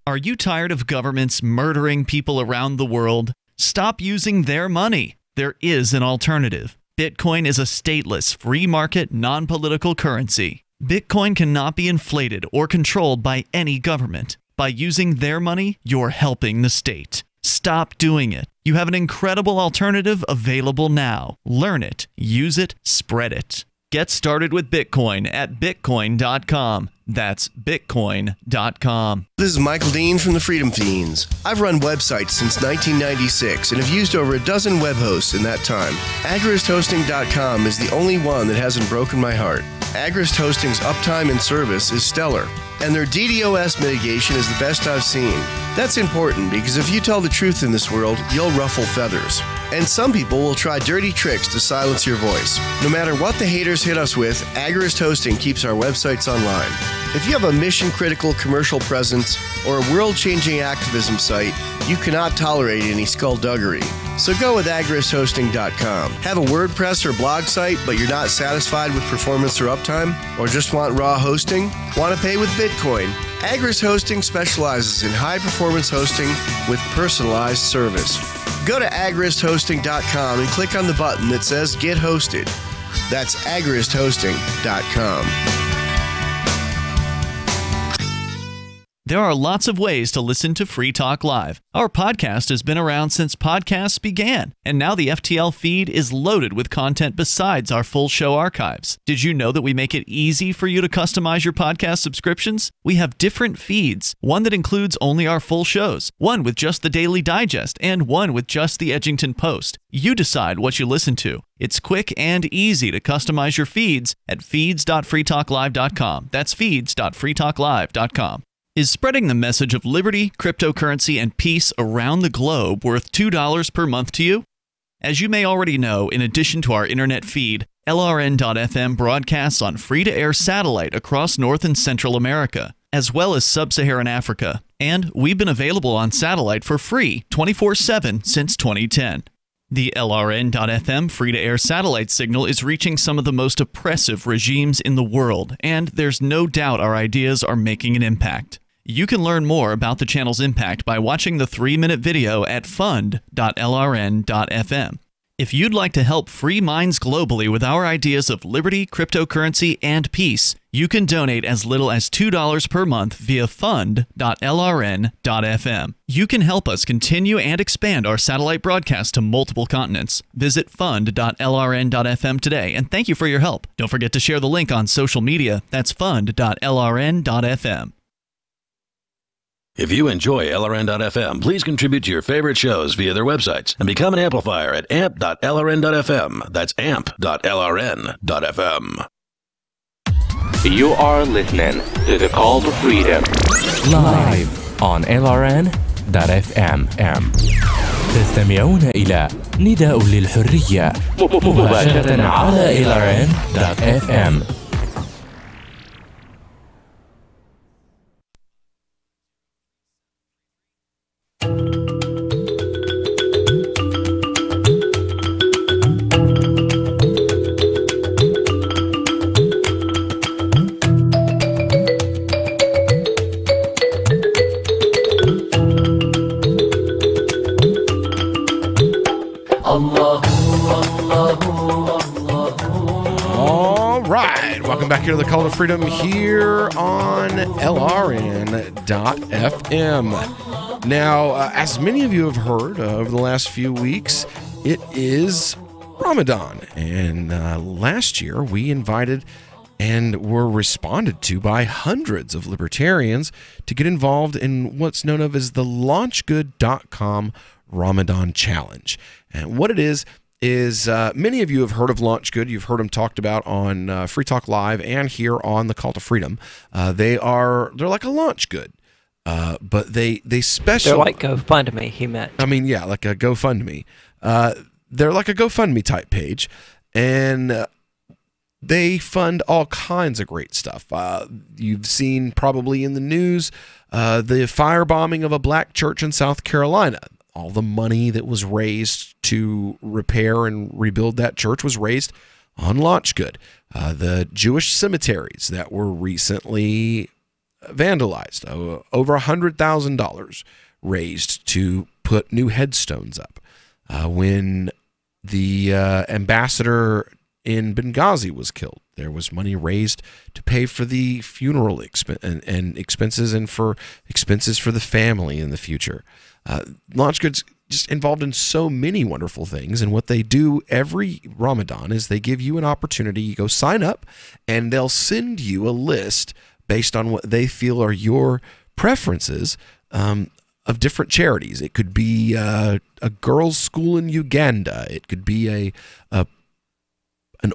Are you tired of governments murdering people around the world? Stop using their money. There is an alternative. Bitcoin is a stateless, free market, non-political currency. Bitcoin cannot be inflated or controlled by any government. By using their money, you're helping the state. Stop doing it. You have an incredible alternative available now. Learn it, use it, spread it. Get started with Bitcoin at bitcoin.com. That's bitcoin.com. This is Michael Dean from the Freedom Fiends. I've run websites since 1996 and have used over a dozen web hosts in that time. AgristHosting.com is the only one that hasn't broken my heart. Agrist Hosting's uptime and service is stellar, and their DDoS mitigation is the best I've seen. That's important because if you tell the truth in this world, you'll ruffle feathers. And some people will try dirty tricks to silence your voice. No matter what the haters hit us with, Agorist Hosting keeps our websites online. If you have a mission-critical commercial presence or a world-changing activism site, you cannot tolerate any skullduggery. So go with agoristhosting.com. Have a WordPress or blog site, but you're not satisfied with performance or uptime? Or just want raw hosting? Want to pay with Bitcoin? Agorist Hosting specializes in high-performance hosting with personalized service. Go to agoristhosting.com and click on the button that says Get Hosted. That's agoristhosting.com. There are lots of ways to listen to Free Talk Live. Our podcast has been around since podcasts began, and now the FTL feed is loaded with content besides our full show archives. Did you know that we make it easy for you to customize your podcast subscriptions? We have different feeds, one that includes only our full shows, one with just the Daily Digest, and one with just the Edgington Post. You decide what you listen to. It's quick and easy to customize your feeds at feeds.freetalklive.com. That's feeds.freetalklive.com. Is spreading the message of liberty, cryptocurrency, and peace around the globe worth $2 per month to you? As you may already know, in addition to our internet feed, LRN.FM broadcasts on free-to-air satellite across North and Central America, as well as Sub-Saharan Africa. And we've been available on satellite for free 24/7 since 2010. The LRN.FM free-to-air satellite signal is reaching some of the most oppressive regimes in the world, and there's no doubt our ideas are making an impact. You can learn more about the channel's impact by watching the 3-minute video at fund.lrn.fm. If you'd like to help free minds globally with our ideas of liberty, cryptocurrency, and peace, you can donate as little as $2 per month via fund.lrn.fm. You can help us continue and expand our satellite broadcast to multiple continents. Visit fund.lrn.fm today, and thank you for your help. Don't forget to share the link on social media. That's fund.lrn.fm. If you enjoy LRN.FM, please contribute to your favorite shows via their websites and become an amplifier at amp.lrn.fm. That's amp.lrn.fm. You are listening to the Call to Freedom live on LRN.fm. تستمعون إلى نداء للحرية مباشرة على LRN.fm. Welcome back here to the Call to Freedom here on LRN.FM. Now, as many of you have heard over the last few weeks, it is Ramadan. And last year we invited and were responded to by hundreds of libertarians to get involved in what's known of as the LaunchGood.com Ramadan Challenge. And what it is many of you have heard of LaunchGood. You've heard them talked about on Free Talk Live and here on the Call to Freedom. They're like a LaunchGood, but they special. They're like GoFundMe. He meant. I mean, yeah, like a GoFundMe. They're like a GoFundMe type page, and they fund all kinds of great stuff. You've seen probably in the news the firebombing of a black church in South Carolina. All the money that was raised to repair and rebuild that church was raised on LaunchGood. The Jewish cemeteries that were recently vandalized, over $100,000 raised to put new headstones up. When the ambassador in Benghazi was killed, there was money raised to pay for the funeral expenses and for expenses for the family in the future. LaunchGood's just involved in so many wonderful things, and what they do every Ramadan is they give you an opportunity. You go sign up, and they'll send you a list based on what they feel are your preferences of different charities. It could be a girls' school in Uganda. It could be an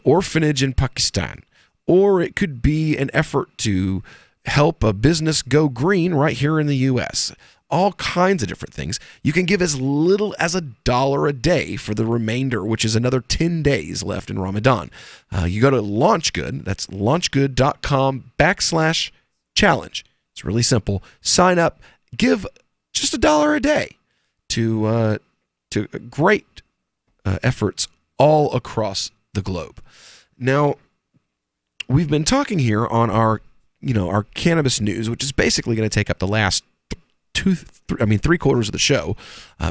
orphanage in Pakistan, or it could be an effort to help a business go green right here in the U.S. all kinds of different things. You can give as little as $1 a day for the remainder, which is another 10 days left in Ramadan. You go to LaunchGood, that's launchgood.com/challenge. It's really simple. Sign up, give just $1 a day to great efforts all across the globe. Now, we've been talking here on our cannabis news, which is basically going to take up the last 3/4 of the show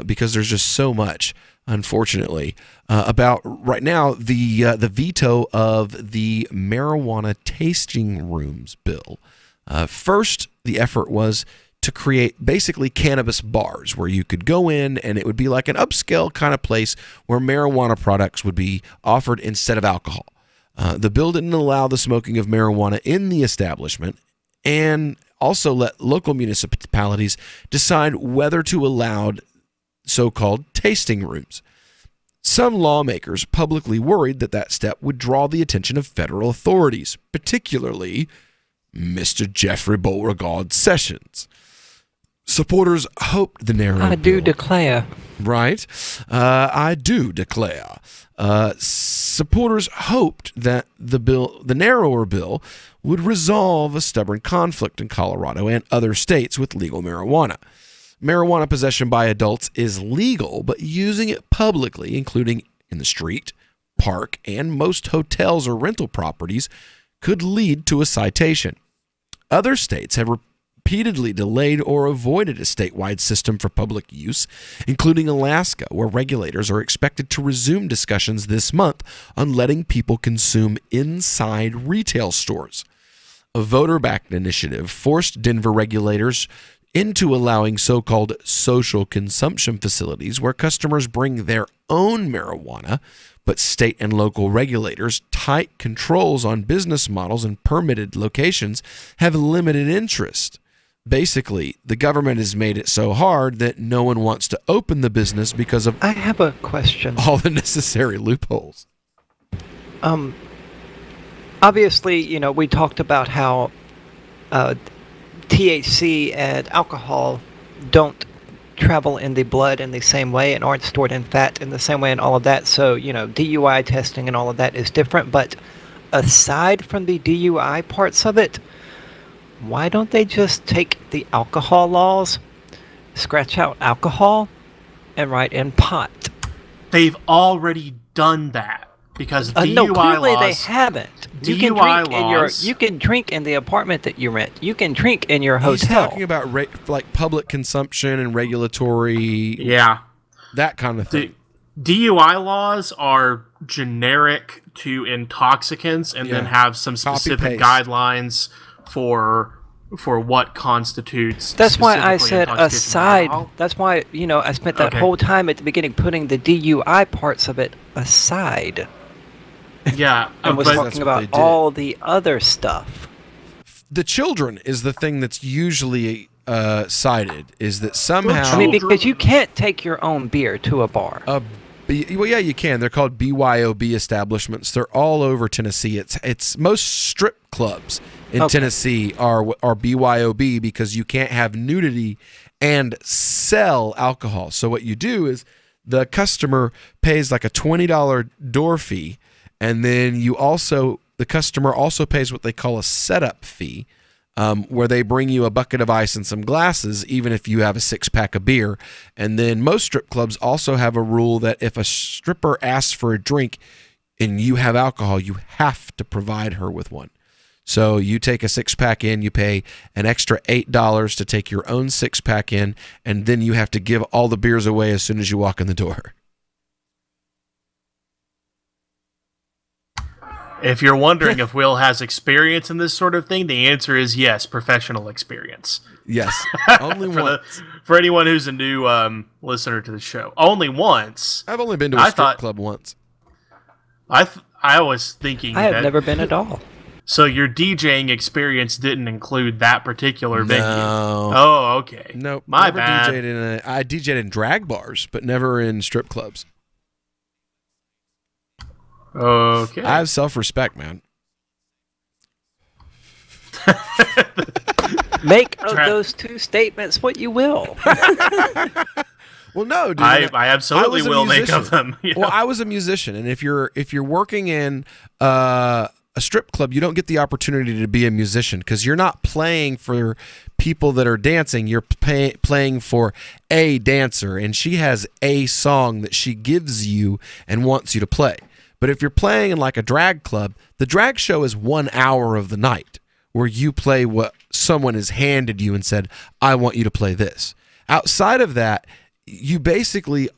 because there's just so much, unfortunately, about right now the veto of the marijuana tasting rooms bill. First, the effort was to create basically cannabis bars where you could go in and it would be like an upscale kind of place where marijuana products would be offered instead of alcohol. The bill didn't allow the smoking of marijuana in the establishment and also let local municipalities decide whether to allow so-called tasting rooms. Some lawmakers publicly worried that that step would draw the attention of federal authorities, particularly Mr. Jeffrey Beauregard Sessions. Supporters hoped the narrow I do declare. Right. I do declare. Supporters hoped that the narrower bill would resolve a stubborn conflict in Colorado and other states with legal marijuana. Marijuana possession by adults is legal, but using it publicly, including in the street, park, and most hotels or rental properties, could lead to a citation. Other states have repeatedly delayed or avoided a statewide system for public use, including Alaska, where regulators are expected to resume discussions this month on letting people consume inside retail stores. A voter-backed initiative forced Denver regulators into allowing so-called social consumption facilities where customers bring their own marijuana, but state and local regulators' tight controls on business models and permitted locations have limited interest. Basically, the government has made it so hard that no one wants to open the business because of I have a question. All the necessary loopholes. Obviously, we talked about how THC and alcohol don't travel in the blood in the same way and aren't stored in fat in the same way and all of that. So, DUI testing and all of that is different. But aside from the DUI parts of it, why don't they just take the alcohol laws, scratch out alcohol, and write in pot? They've already done that because DUI no, clearly laws. they haven't. You can drink in the apartment that you rent. You can drink in your hotel. He's talking about public consumption and regulatory. Yeah, that kind of thing. DUI laws are generic to intoxicants, and then have some specific guidelines for what constitutes. That's why I said aside. That's why I spent that whole time at the beginning putting the DUI parts of it aside. Yeah, and was talking about all the other stuff. The children is the thing that's usually cited. Is that somehow? Because you can't take your own beer to a bar. Well, yeah, you can. They're called BYOB establishments. They're all over Tennessee. It's most strip clubs in Tennessee are BYOB because you can't have nudity and sell alcohol. So what you do is the customer pays like a $20 door fee, and then the customer also pays what they call a setup fee, where they bring you a bucket of ice and some glasses, even if you have a 6-pack of beer. And then most strip clubs also have a rule that if a stripper asks for a drink and you have alcohol, you have to provide her with one. So you take a 6-pack in, you pay an extra $8 to take your own 6-pack in, and then you have to give all the beers away as soon as you walk in the door. If you're wondering if Will has experience in this sort of thing, the answer is yes, professional experience. Yes, only once. For anyone who's a new listener to the show, only once. I've only been to a strip club once. I was thinking I have never been at all. So your DJing experience didn't include that particular venue? No. Oh, okay. Nope. My never bad. I DJed in drag bars, but never in strip clubs. Okay. I have self-respect, man. Make of those two statements what you will. Well, no, dude. I absolutely will make of them. Well, I was a musician, and if you're working in a strip club, you don't get the opportunity to be a musician because you're not playing for people that are dancing. You're playing for a dancer, and she has a song that she gives you and wants you to play. But if you're playing in like a drag club, the drag show is 1 hour of the night where you play what someone has handed you and said, I want you to play this. Outside of that, you basically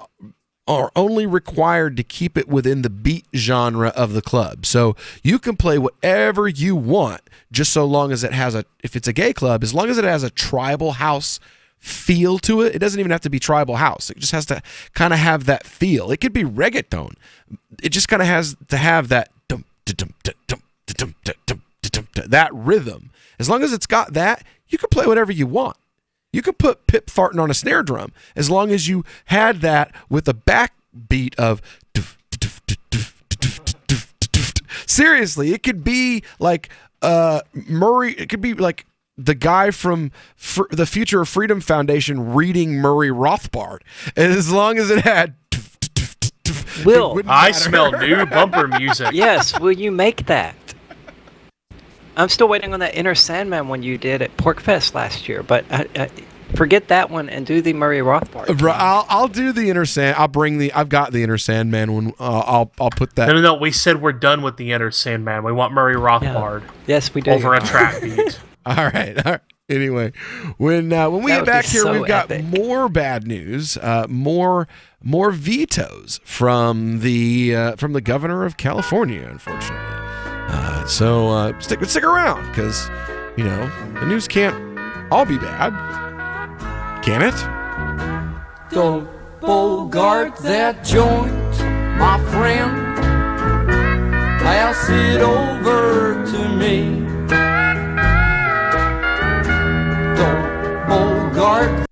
are only required to keep it within the beat genre of the club. So you can play whatever you want, just so long as it has if it's a gay club, as long as it has a tribal house feel to it. It doesn't even have to be tribal house. It just has to kind of have that feel. It could be reggaeton. It just kind of has to have that that rhythm. As long as it's got that, you can play whatever you want. You could put Pip farting on a snare drum as long as you had that with a backbeat of. Seriously, it could be like Murray. It could be like the guy from the Future of Freedom Foundation reading Murray Rothbard. As long as it had. Will, I smell new bumper music. Yes, will you make that? I'm still waiting on that Inner Sandman one you did at Porkfest last year, but forget that one and do the Murray Rothbard. I'll do the Inner Sand. I've got the Inner Sandman one. I'll put that. No. We said we're done with the Inner Sandman. We want Murray Rothbard. Yeah. Yes, we do. Over a track beat. All right. Anyway, when we get back here, we've got more bad news, more vetoes from the governor of California, unfortunately. So stick around, because the news can't all be bad, can it? Don't bogart that joint, my friend. Pass it over to me. Don't bogart.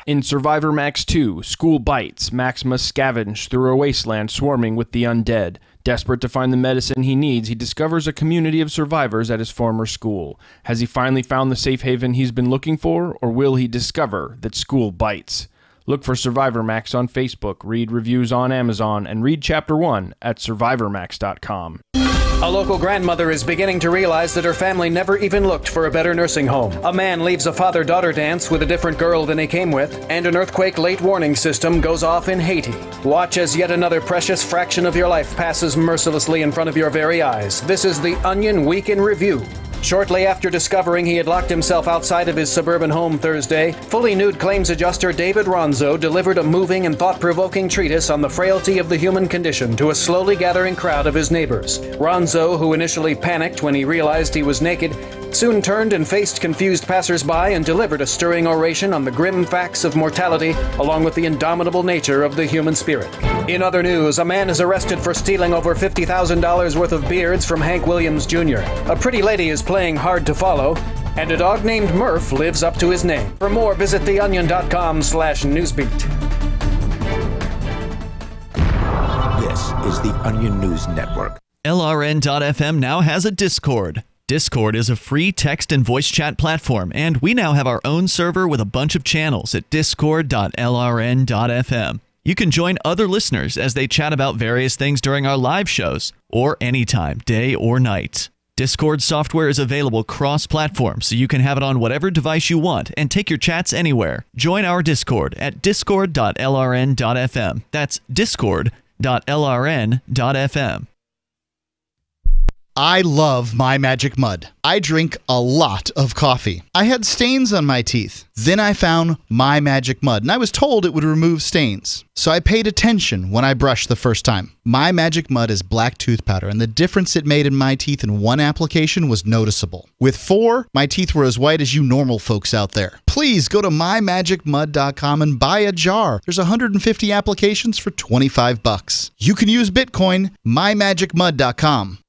In Survivor Max 2, School Bites, Max must scavenge through a wasteland swarming with the undead. Desperate to find the medicine he needs, he discovers a community of survivors at his former school. Has he finally found the safe haven he's been looking for, or will he discover that school bites? Look for Survivor Max on Facebook, read reviews on Amazon, and read Chapter 1 at survivormax.com. A local grandmother is beginning to realize that her family never even looked for a better nursing home. A man leaves a father-daughter dance with a different girl than he came with, and an earthquake late warning system goes off in Haiti. Watch as yet another precious fraction of your life passes mercilessly in front of your very eyes. This is the Onion Week in Review. Shortly after discovering he had locked himself outside of his suburban home Thursday, fully nude claims adjuster David Ronzo delivered a moving and thought-provoking treatise on the frailty of the human condition to a slowly gathering crowd of his neighbors. Ronzo, who initially panicked when he realized he was naked, soon turned and faced confused passersby and delivered a stirring oration on the grim facts of mortality, along with the indomitable nature of the human spirit. In other news, a man is arrested for stealing over $50,000 worth of beards from Hank Williams Jr. A pretty lady is playing hard to follow, and a dog named Murph lives up to his name. For more, visit theonion.com/newsbeat. This is the Onion News Network. LRN.FM now has a Discord. Discord is a free text and voice chat platform, and we now have our own server with a bunch of channels at discord.lrn.fm. You can join other listeners as they chat about various things during our live shows, or anytime, day or night. Discord software is available cross-platform, so you can have it on whatever device you want and take your chats anywhere. Join our Discord at discord.lrn.fm. That's discord.lrn.fm. I love My Magic Mud. I drink a lot of coffee. I had stains on my teeth. Then I found My Magic Mud, and I was told it would remove stains. So I paid attention when I brushed the first time. My Magic Mud is black tooth powder, and the difference it made in my teeth in one application was noticeable. With 4, my teeth were as white as you normal folks out there. Please go to mymagicmud.com and buy a jar. There's 150 applications for $25. You can use Bitcoin, mymagicmud.com.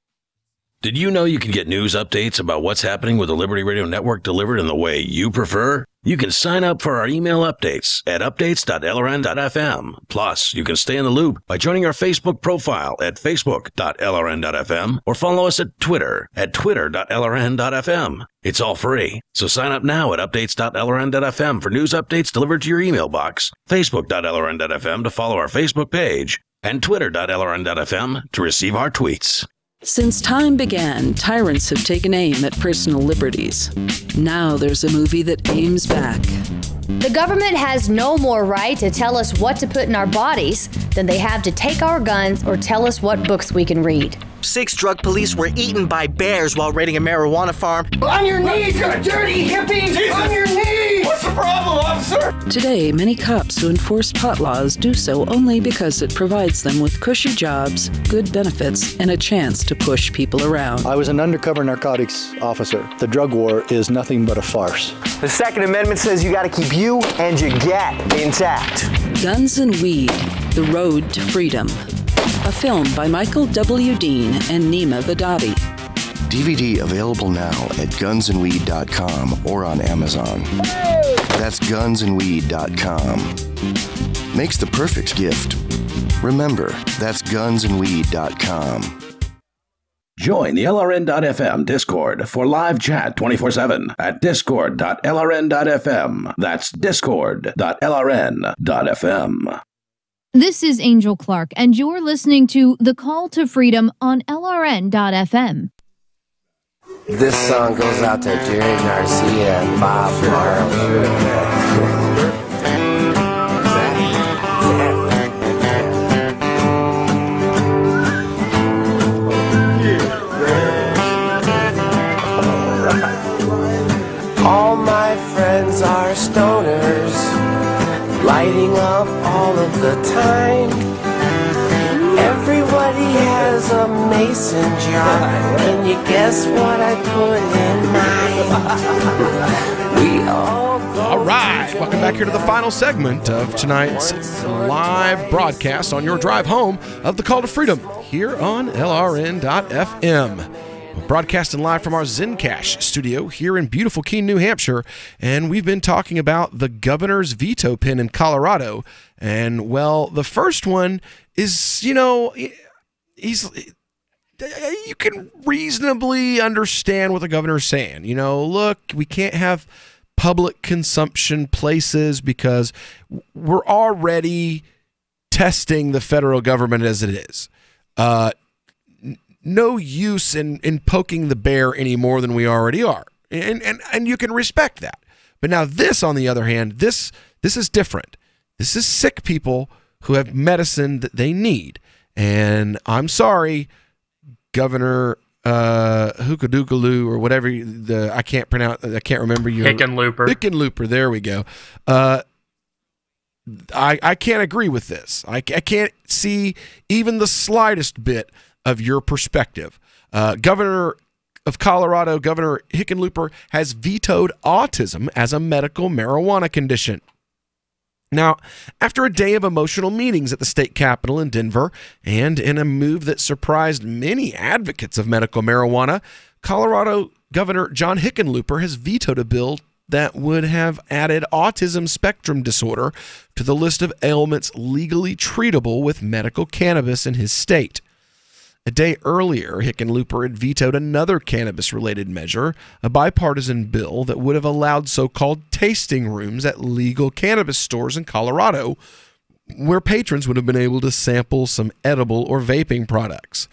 Did you know you can get news updates about what's happening with the Liberty Radio Network delivered in the way you prefer? You can sign up for our email updates at updates.lrn.fm. Plus, you can stay in the loop by joining our Facebook profile at facebook.lrn.fm or follow us at Twitter at twitter.lrn.fm. It's all free, so sign up now at updates.lrn.fm for news updates delivered to your email box, facebook.lrn.fm to follow our Facebook page, and twitter.lrn.fm to receive our tweets. Since time began, tyrants have taken aim at personal liberties. Now there's a movie that aims back. The government has no more right to tell us what to put in our bodies than they have to take our guns or tell us what books we can read. 6 drug police were eaten by bears while raiding a marijuana farm. On your knees, you dirty hippie! Jesus. On your knees! What's the problem, officer? Today, many cops who enforce pot laws do so only because it provides them with cushy jobs, good benefits, and a chance to push people around. I was an undercover narcotics officer. The drug war is nothing but a farce. The Second Amendment says you gotta keep you and your gat intact. Guns and Weed, The Road to Freedom. A film by Michael W. Dean and Nima Vadati. DVD available now at gunsandweed.com or on Amazon. That's gunsandweed.com. Makes the perfect gift. Remember, that's gunsandweed.com. Join the LRN.FM Discord for live chat 24/7 at discord.lrn.fm. That's discord.lrn.fm. This is Angel Clark, and you're listening to The Call to Freedom on LRN.FM. This song goes out to Jerry Garcia and Bob Marley. All my friends are stoners, lighting up all of the time. Everybody has a mason jar. Can you guess what I put in mine? We all go. All right, welcome back here to the final segment of tonight's live broadcast on your drive home of the Call to Freedom here on LRN.FM. We're broadcasting live from our Zencash studio here in beautiful Keene, New Hampshire, and we've been talking about the governor's veto pen in Colorado. And, well, the first one is, you can reasonably understand what the governor's saying. Look, we can't have public consumption places because we're already testing the federal government as it is. No use in poking the bear any more than we already are. And you can respect that. But now this, on the other hand, this is different. This is sick people who have medicine that they need. And I'm sorry, Governor Hookadookaloo or whatever I can't remember your Hickenlooper. There we go. I can't agree with this. I can't see even the slightest bit of your perspective. Governor of Colorado, Governor Hickenlooper, has vetoed autism as a medical marijuana condition. Now, after a day of emotional meetings at the state capitol in Denver, and in a move that surprised many advocates of medical marijuana, Colorado Governor John Hickenlooper has vetoed a bill that would have added autism spectrum disorder to the list of ailments legally treatable with medical cannabis in his state. A day earlier, Hickenlooper had vetoed another cannabis-related measure, a bipartisan bill that would have allowed so-called tasting rooms at legal cannabis stores in Colorado, where patrons would have been able to sample some edible or vaping products.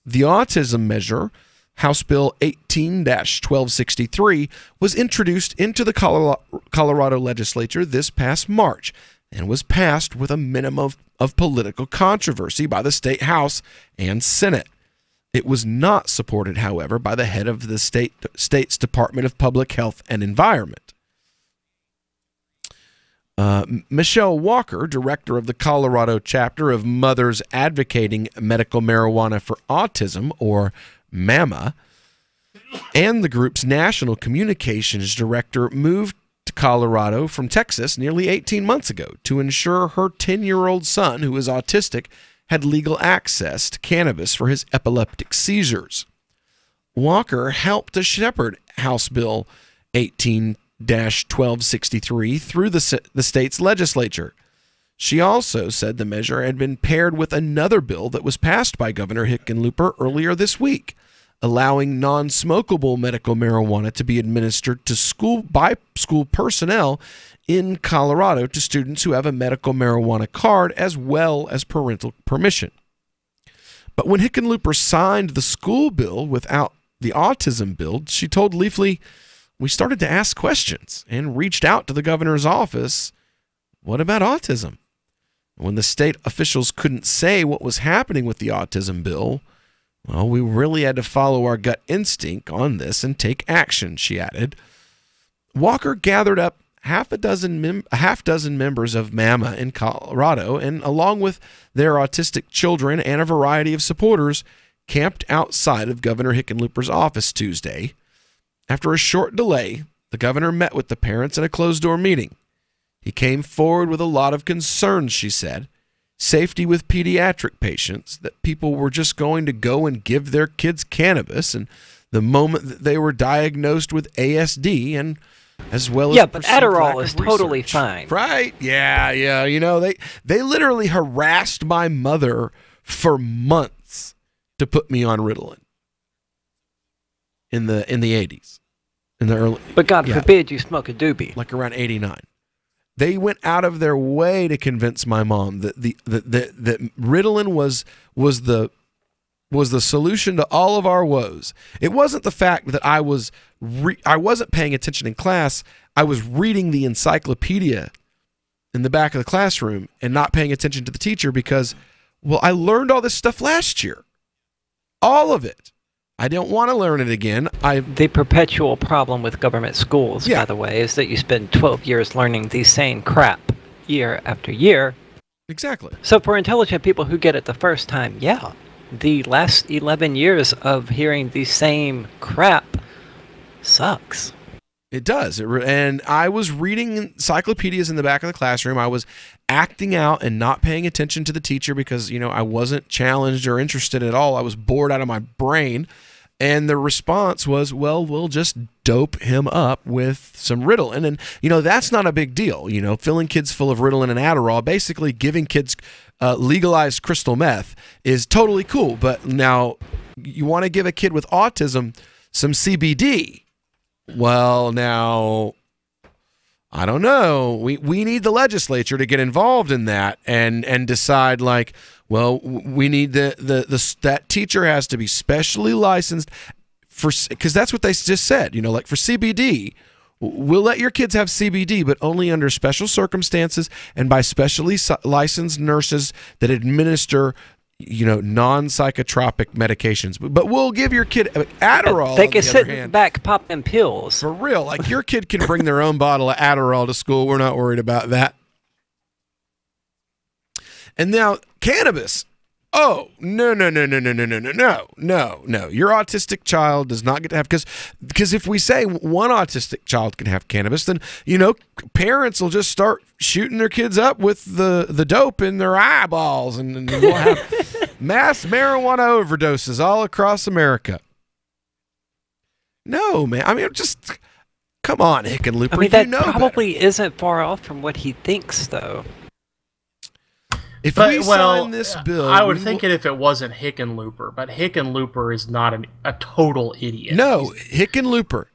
The autism measure, House Bill 18-1263, was introduced into the Colorado legislature this past March, and was passed with a minimum of political controversy by the state House and Senate. It was not supported, however, by the head of the state's Department of Public Health and Environment. Michelle Walker, director of the Colorado chapter of Mothers Advocating Medical Marijuana for Autism, or MAMA, and the group's national communications director, moved to Colorado from Texas nearly 18 months ago to ensure her 10-year-old son, who is autistic, had legal access to cannabis for his epileptic seizures. Walker helped to shepherd House Bill 18-1263 through the state's legislature. She also said the measure had been paired with another bill that was passed by Governor Hickenlooper earlier this week, allowing non-smokable medical marijuana to be administered to school personnel in Colorado to students who have a medical marijuana card as well as parental permission. But when Hickenlooper signed the school bill without the autism bill, she told Leafly, "We started to ask questions and reached out to the governor's office. What about autism?" When the state officials couldn't say what was happening with the autism bill, well, we really had to follow our gut instinct on this and take action, she added. Walker gathered up a half dozen members of MAMA in Colorado, and along with their autistic children and a variety of supporters, camped outside of Governor Hickenlooper's office Tuesday. After a short delay, the governor met with the parents in a closed-door meeting. He came forward with a lot of concerns, she said. Safety with pediatric patients, that people were just going to go and give their kids cannabis, and the moment that they were diagnosed with ASD, and as well as but Adderall is totally fine. Right? Yeah. You know, they literally harassed my mother for months to put me on Ritalin in the 80s, in the early. But God forbid you smoke a doobie. Like around 89. They went out of their way to convince my mom that that Ritalin was the solution to all of our woes. It wasn't the fact that I wasn't paying attention in class. I was reading the encyclopedia in the back of the classroom and not paying attention to the teacher because, well, I learned all this stuff last year. All of it. I don't want to learn it again. The perpetual problem with government schools, by the way, is that you spend 12 years learning the same crap year after year. Exactly. So for intelligent people who get it the first time, the last 11 years of hearing the same crap sucks. It does. And I was reading encyclopedias in the back of the classroom. I was acting out and not paying attention to the teacher because, you know, I wasn't challenged or interested at all. I was bored out of my brain. And the response was, well, we'll just dope him up with some Ritalin. And, you know, that's not a big deal. You know, filling kids full of Ritalin and Adderall, basically giving kids legalized crystal meth is totally cool. But now you want to give a kid with autism some CBD. Well, now, I don't know. We need the legislature to get involved in that and decide, like, well, we need that teacher has to be specially licensed because that's what they just said. You know, like for CBD, we'll let your kids have CBD, but only under special circumstances and by specially licensed nurses that administer, you know, non-psychotropic medications. But we'll give your kid Adderall. They can sit back, pop them pills. For real. Like your kid can bring their own bottle of Adderall to school. We're not worried about that. And now cannabis. Oh, no. Your autistic child does not get to have, because if we say one autistic child can have cannabis, then, you know, parents will just start shooting their kids up with the dope in their eyeballs, and we'll have mass marijuana overdoses all across America. No, man. I mean, just come on, Hickenlooper. I mean, that probably isn't far off from what he thinks, though. If we sign this bill, I would think it if it wasn't Hickenlooper, but Hickenlooper is not a total idiot. No, Hickenlooper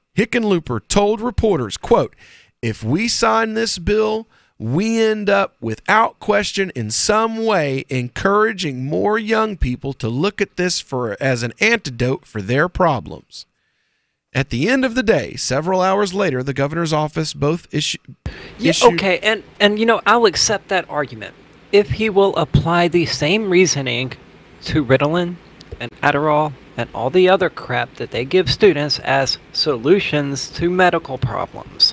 told reporters, quote, "If we sign this bill, we end up without question in some way encouraging more young people to look at this as an antidote for their problems." At the end of the day, several hours later, the governor's office both issued. Okay, and you know, I'll accept that argument if he will apply the same reasoning to Ritalin and Adderall and all the other crap that they give students as solutions to medical problems.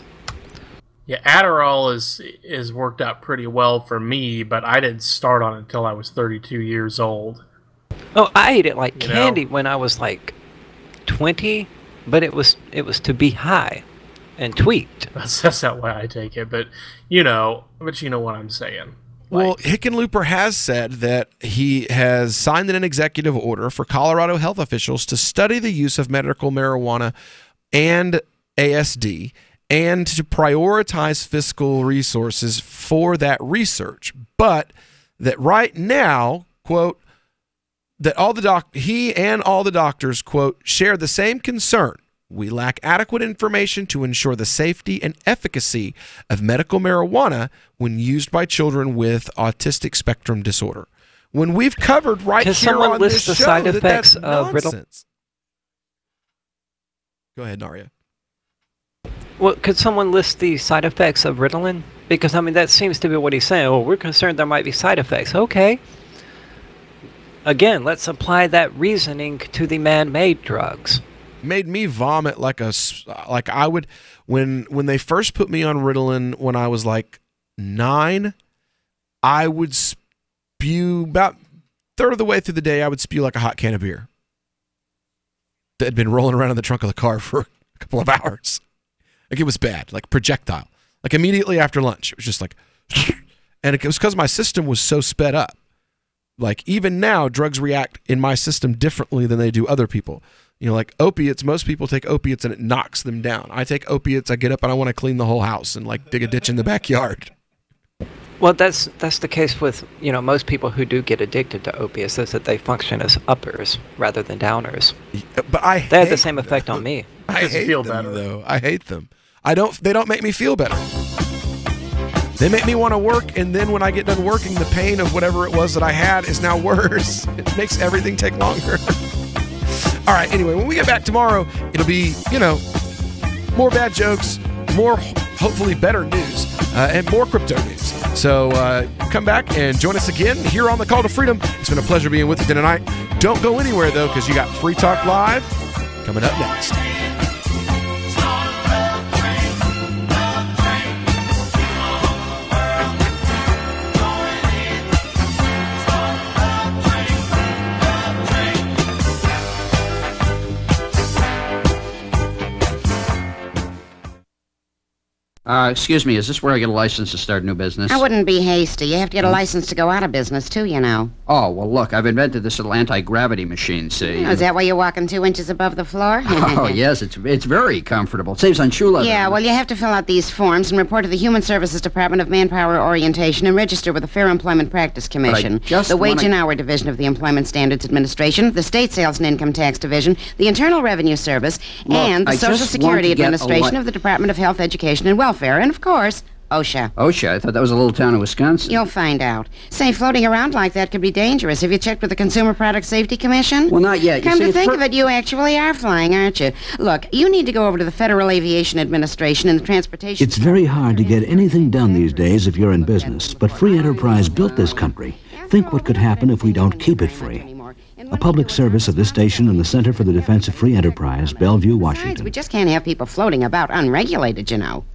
Yeah, Adderall is worked out pretty well for me, but I didn't start on it until I was 32 years old. Oh, I ate it like candy when I was like 20, but it was to be high and tweaked. That's not why I take it, but you know what I'm saying. Well, Hickenlooper has said that he has signed an executive order for Colorado health officials to study the use of medical marijuana and ASD and to prioritize fiscal resources for that research. But that right now, quote, that he and all the doctors, quote, share the same concern. We lack adequate information to ensure the safety and efficacy of medical marijuana when used by children with autistic spectrum disorder. When we've covered right here on this show side that effects that's of nonsense. Go ahead, Naria. Well, could someone list the side effects of Ritalin? Because, I mean, that seems to be what he's saying. Well, we're concerned there might be side effects. Okay. Again, let's apply that reasoning to the man-made drugs. Made me vomit like I would when they first put me on Ritalin when I was like 9. I would spew about a third of the way through the day. I would spew like a hot can of beer that had been rolling around in the trunk of the car for a couple of hours. Like, it was bad, like projectile. Like, immediately after lunch, it was just like, and it was because my system was so sped up. Like, even now, drugs react in my system differently than they do other people. You know, like opiates, most people take opiates and it knocks them down. I take opiates, I get up and I want to clean the whole house and like dig a ditch in the backyard. Well, that's the case with, you know, most people who do get addicted to opiates, is that they function as uppers rather than downers. But they have the same effect on me. I hate them, though. I hate them. They don't make me feel better. They make me want to work, and then when I get done working, the pain of whatever it was that I had is now worse. It makes everything take longer. All right, anyway, when we get back tomorrow, it'll be, you know, more bad jokes, more hopefully better news, and more crypto news. So come back and join us again here on The Call to Freedom. It's been a pleasure being with you tonight. Don't go anywhere, though, because you got Free Talk Live coming up next. Excuse me, is this where I get a license to start a new business? I wouldn't be hasty. You have to get a license to go out of business, too, you know. Oh, well, look, I've invented this little anti-gravity machine, see? Oh, is that why you're walking 2 inches above the floor? Oh, yes, it's very comfortable. It saves on shoe leather. Yeah, well, you have to fill out these forms and report to the Human Services Department of Manpower Orientation and register with the Fair Employment Practice Commission, the Wage and Hour Division of the Employment Standards Administration, the State Sales and Income Tax Division, the Internal Revenue Service, and the Social Security Administration of the Department of Health, Education, and Welfare, and, of course, OSHA. OSHA? I thought that was a little town in Wisconsin. You'll find out. Say, floating around like that could be dangerous. Have you checked with the Consumer Product Safety Commission? Well, not yet. Come to think of it, you actually are flying, aren't you? Look, you need to go over to the Federal Aviation Administration and the Transportation... It's very hard to get anything done these days if you're in business, but free enterprise built this country. Think what could happen if we don't keep it free. A public service of this station and the Center for the Defense of Free Enterprise, Bellevue, Washington. We just can't have people floating about unregulated, you know.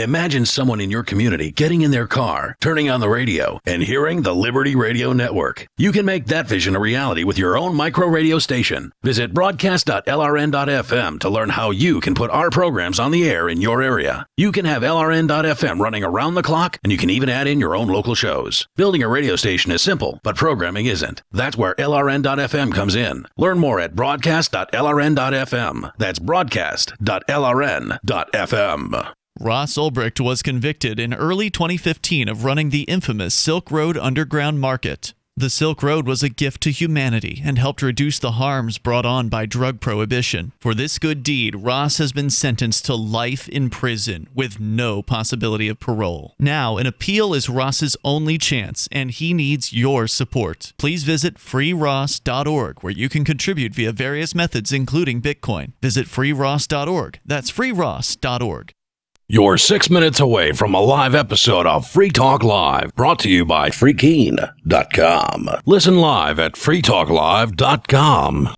Imagine someone in your community getting in their car, turning on the radio, and hearing the Liberty Radio Network. You can make that vision a reality with your own micro radio station. Visit broadcast.lrn.fm to learn how you can put our programs on the air in your area. You can have LRN.FM running around the clock, and you can even add in your own local shows. Building a radio station is simple, but programming isn't. That's where LRN.FM comes in. Learn more at broadcast.lrn.fm. That's broadcast.lrn.fm. Ross Ulbricht was convicted in early 2015 of running the infamous Silk Road Underground Market. The Silk Road was a gift to humanity and helped reduce the harms brought on by drug prohibition. For this good deed, Ross has been sentenced to life in prison with no possibility of parole. Now, an appeal is Ross's only chance, and he needs your support. Please visit freeross.org, where you can contribute via various methods, including Bitcoin. Visit freeross.org. That's freeross.org. You're 6 minutes away from a live episode of Free Talk Live, brought to you by freekeen.com. Listen live at freetalklive.com.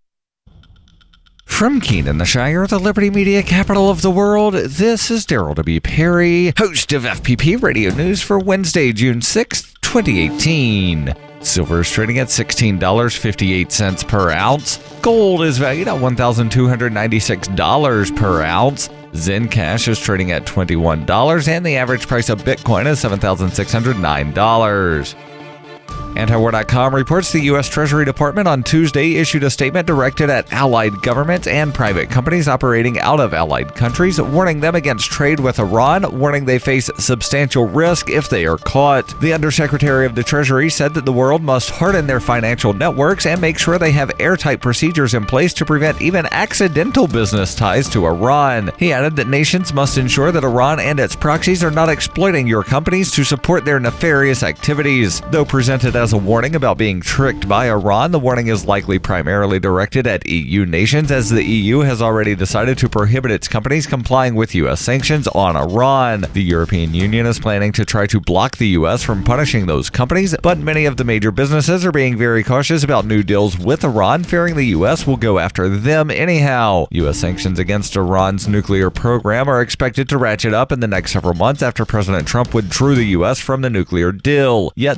From Keene, the Shire, the Liberty Media capital of the world, this is Daryl W. Perry, host of FPP Radio News for Wednesday, June 6th, 2018. Silver is trading at $16.58 per ounce. Gold is valued at $1,296 per ounce. Zencash is trading at $21, and the average price of Bitcoin is $7,609. Antiwar.com reports the U.S. Treasury Department on Tuesday issued a statement directed at allied governments and private companies operating out of allied countries, warning them against trade with Iran, warning they face substantial risk if they are caught. The Undersecretary of the Treasury said that the world must harden their financial networks and make sure they have airtight procedures in place to prevent even accidental business ties to Iran. He added that nations must ensure that Iran and its proxies are not exploiting your companies to support their nefarious activities. Though presented as a warning about being tricked by Iran, the warning is likely primarily directed at EU nations, as the EU has already decided to prohibit its companies complying with U.S. sanctions on Iran. The European Union is planning to try to block the U.S. from punishing those companies, but many of the major businesses are being very cautious about new deals with Iran, fearing the U.S. will go after them anyhow. U.S. sanctions against Iran's nuclear program are expected to ratchet up in the next several months after President Trump withdrew the U.S. from the nuclear deal. Yet